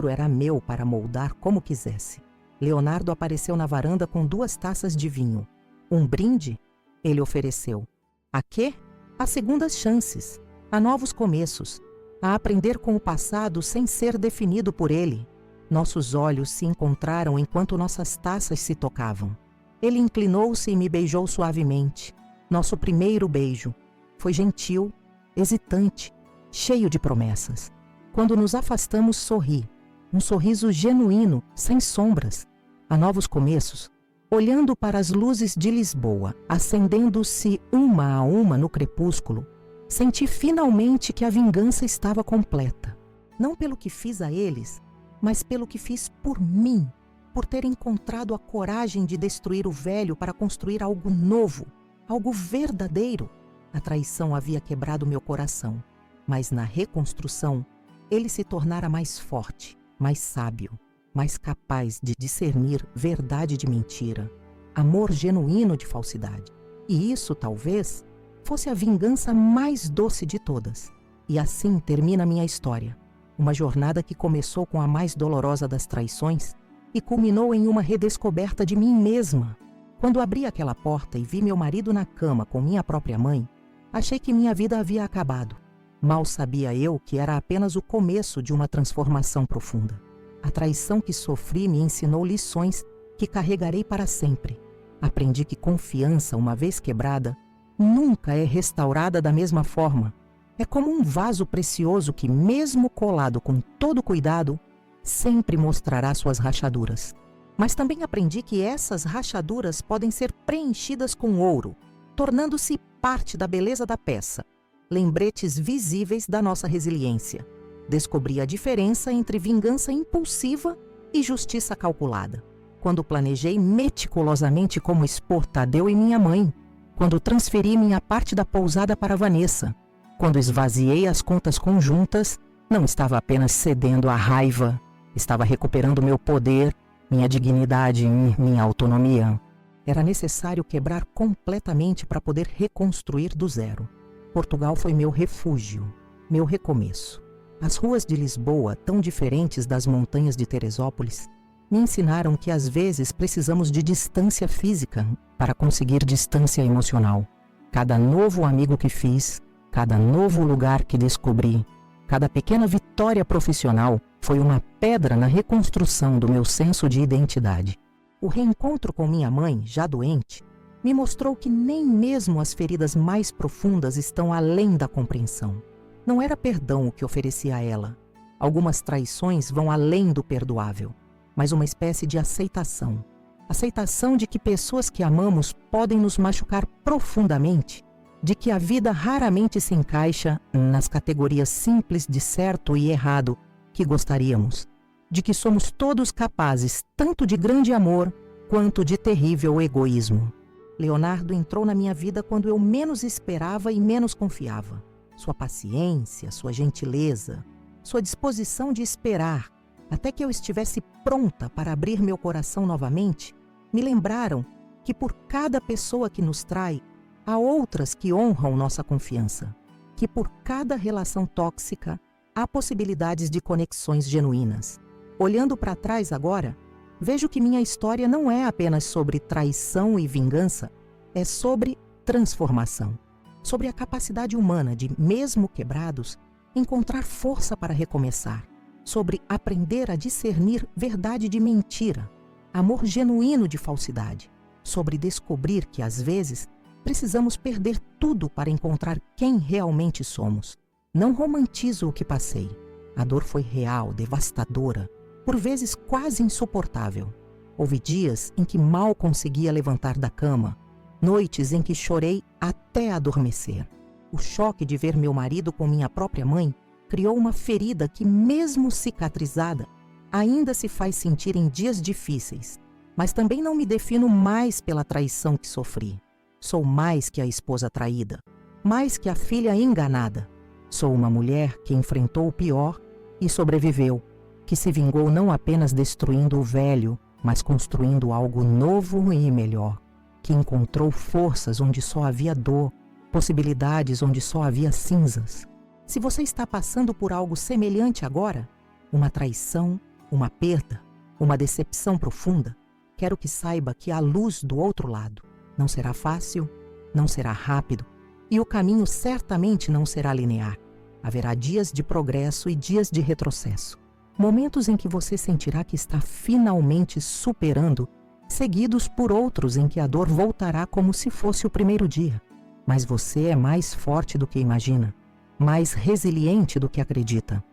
era meu para moldar como quisesse. Leonardo apareceu na varanda com 2 taças de vinho. Um brinde? Ele ofereceu. A quê? A segundas chances, a novos começos, a aprender com o passado sem ser definido por ele. Nossos olhos se encontraram enquanto nossas taças se tocavam. Ele inclinou-se e me beijou suavemente. Nosso primeiro beijo. Foi gentil, hesitante, cheio de promessas. Quando nos afastamos, sorri. Um sorriso genuíno, sem sombras. A novos começos, olhando para as luzes de Lisboa, acendendo-se uma a uma no crepúsculo, senti finalmente que a vingança estava completa. Não pelo que fiz a eles, mas pelo que fiz por mim, por ter encontrado a coragem de destruir o velho para construir algo novo, algo verdadeiro. A traição havia quebrado meu coração, mas na reconstrução, ele se tornara mais forte, mais sábio, mais capaz de discernir verdade de mentira, amor genuíno de falsidade. E isso, talvez, fosse a vingança mais doce de todas. E assim termina minha história. Uma jornada que começou com a mais dolorosa das traições e culminou em uma redescoberta de mim mesma. Quando abri aquela porta e vi meu marido na cama com minha própria mãe, achei que minha vida havia acabado. Mal sabia eu que era apenas o começo de uma transformação profunda. A traição que sofri me ensinou lições que carregarei para sempre. Aprendi que confiança, uma vez quebrada, nunca é restaurada da mesma forma. É como um vaso precioso que, mesmo colado com todo cuidado, sempre mostrará suas rachaduras. Mas também aprendi que essas rachaduras podem ser preenchidas com ouro, tornando-se parte da beleza da peça, lembretes visíveis da nossa resiliência. Descobri a diferença entre vingança impulsiva e justiça calculada. Quando planejei meticulosamente como expor Tadeu e minha mãe, quando transferi minha parte da pousada para Vanessa, quando esvaziei as contas conjuntas, não estava apenas cedendo à raiva, estava recuperando meu poder, minha dignidade e minha autonomia. Era necessário quebrar completamente para poder reconstruir do zero. Portugal foi meu refúgio, meu recomeço. As ruas de Lisboa, tão diferentes das montanhas de Teresópolis, me ensinaram que às vezes precisamos de distância física para conseguir distância emocional. Cada novo amigo que fiz, cada novo lugar que descobri, cada pequena vitória profissional foi uma pedra na reconstrução do meu senso de identidade. O reencontro com minha mãe, já doente, me mostrou que nem mesmo as feridas mais profundas estão além da compreensão. Não era perdão o que oferecia a ela. Algumas traições vão além do perdoável, mas uma espécie de aceitação. Aceitação de que pessoas que amamos podem nos machucar profundamente, de que a vida raramente se encaixa nas categorias simples de certo e errado que gostaríamos, de que somos todos capazes tanto de grande amor quanto de terrível egoísmo. Leonardo entrou na minha vida quando eu menos esperava e menos confiava. Sua paciência, sua gentileza, sua disposição de esperar até que eu estivesse pronta para abrir meu coração novamente, me lembraram que por cada pessoa que nos trai, há outras que honram nossa confiança, que por cada relação tóxica, há possibilidades de conexões genuínas. Olhando para trás agora, vejo que minha história não é apenas sobre traição e vingança, é sobre transformação, sobre a capacidade humana de, mesmo quebrados, encontrar força para recomeçar, sobre aprender a discernir verdade de mentira, amor genuíno de falsidade, sobre descobrir que, às vezes, precisamos perder tudo para encontrar quem realmente somos. Não romantizo o que passei. A dor foi real, devastadora, por vezes quase insuportável. Houve dias em que mal conseguia levantar da cama, noites em que chorei até adormecer. O choque de ver meu marido com minha própria mãe criou uma ferida que, mesmo cicatrizada, ainda se faz sentir em dias difíceis. Mas também não me defino mais pela traição que sofri. Sou mais que a esposa traída, mais que a filha enganada. Sou uma mulher que enfrentou o pior e sobreviveu, que se vingou não apenas destruindo o velho, mas construindo algo novo e melhor, que encontrou forças onde só havia dor, possibilidades onde só havia cinzas. Se você está passando por algo semelhante agora, uma traição, uma perda, uma decepção profunda, quero que saiba que há luz do outro lado. Não será fácil, não será rápido, e o caminho certamente não será linear. Haverá dias de progresso e dias de retrocesso. Momentos em que você sentirá que está finalmente superando, seguidos por outros em que a dor voltará como se fosse o primeiro dia. Mas você é mais forte do que imagina, mais resiliente do que acredita,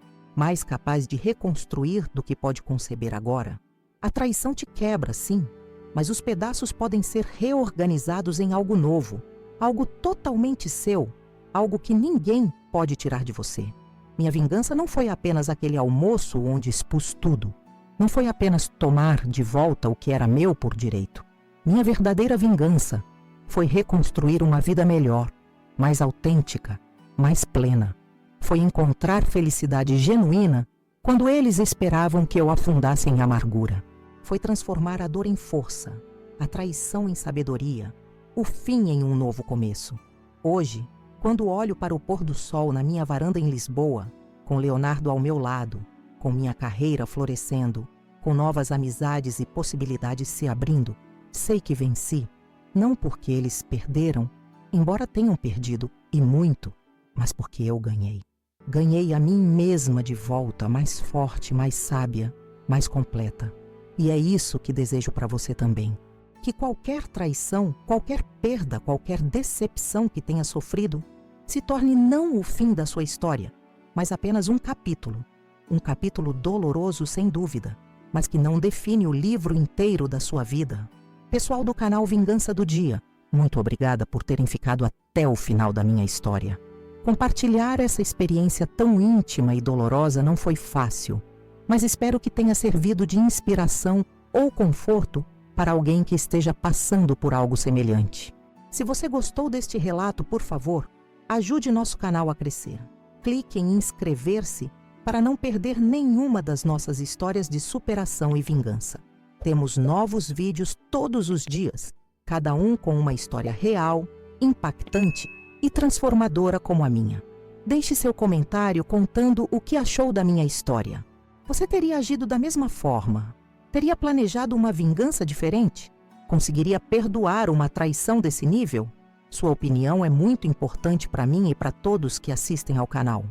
mais capaz de reconstruir do que pode conceber agora. A traição te quebra, sim, mas os pedaços podem ser reorganizados em algo novo, algo totalmente seu, algo que ninguém pode tirar de você. Minha vingança não foi apenas aquele almoço onde expus tudo. Não foi apenas tomar de volta o que era meu por direito. Minha verdadeira vingança foi reconstruir uma vida melhor, mais autêntica, mais plena. Foi encontrar felicidade genuína quando eles esperavam que eu afundasse em amargura. Foi transformar a dor em força, a traição em sabedoria, o fim em um novo começo. Hoje, quando olho para o pôr do sol na minha varanda em Lisboa, com Leonardo ao meu lado, com minha carreira florescendo, com novas amizades e possibilidades se abrindo, sei que venci, não porque eles perderam, embora tenham perdido, e muito, mas porque eu ganhei. Ganhei a mim mesma de volta, mais forte, mais sábia, mais completa. E é isso que desejo para você também. Que qualquer traição, qualquer perda, qualquer decepção que tenha sofrido, se torne não o fim da sua história, mas apenas um capítulo doloroso sem dúvida, mas que não define o livro inteiro da sua vida. Pessoal do canal Vingança do Dia, muito obrigada por terem ficado até o final da minha história. Compartilhar essa experiência tão íntima e dolorosa não foi fácil, mas espero que tenha servido de inspiração ou conforto para alguém que esteja passando por algo semelhante. Se você gostou deste relato, por favor, ajude nosso canal a crescer. Clique em inscrever-se para não perder nenhuma das nossas histórias de superação e vingança. Temos novos vídeos todos os dias, cada um com uma história real, impactante e transformadora como a minha. Deixe seu comentário contando o que achou da minha história. Você teria agido da mesma forma? Teria planejado uma vingança diferente? Conseguiria perdoar uma traição desse nível? Sua opinião é muito importante para mim e para todos que assistem ao canal.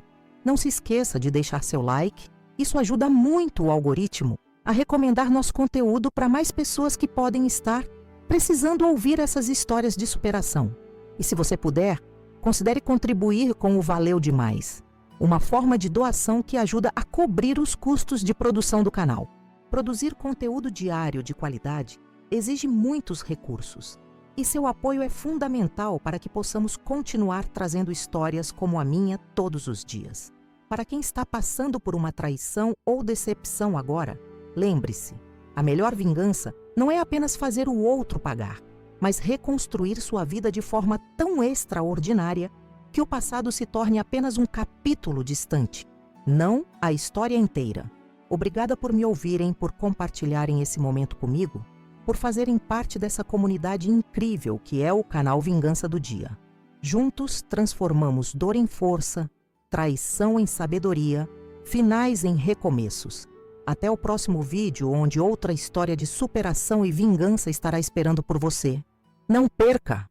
Não se esqueça de deixar seu like, isso ajuda muito o algoritmo a recomendar nosso conteúdo para mais pessoas que podem estar precisando ouvir essas histórias de superação. E se você puder, considere contribuir com o Valeu Demais, uma forma de doação que ajuda a cobrir os custos de produção do canal. Produzir conteúdo diário de qualidade exige muitos recursos, e seu apoio é fundamental para que possamos continuar trazendo histórias como a minha todos os dias. Para quem está passando por uma traição ou decepção agora, lembre-se, a melhor vingança não é apenas fazer o outro pagar, mas reconstruir sua vida de forma tão extraordinária que o passado se torne apenas um capítulo distante, não a história inteira. Obrigada por me ouvirem, por compartilharem esse momento comigo, por fazerem parte dessa comunidade incrível que é o canal Vingança do Dia. Juntos transformamos dor em força, traição em sabedoria, finais em recomeços. Até o próximo vídeo, onde outra história de superação e vingança estará esperando por você. Não perca!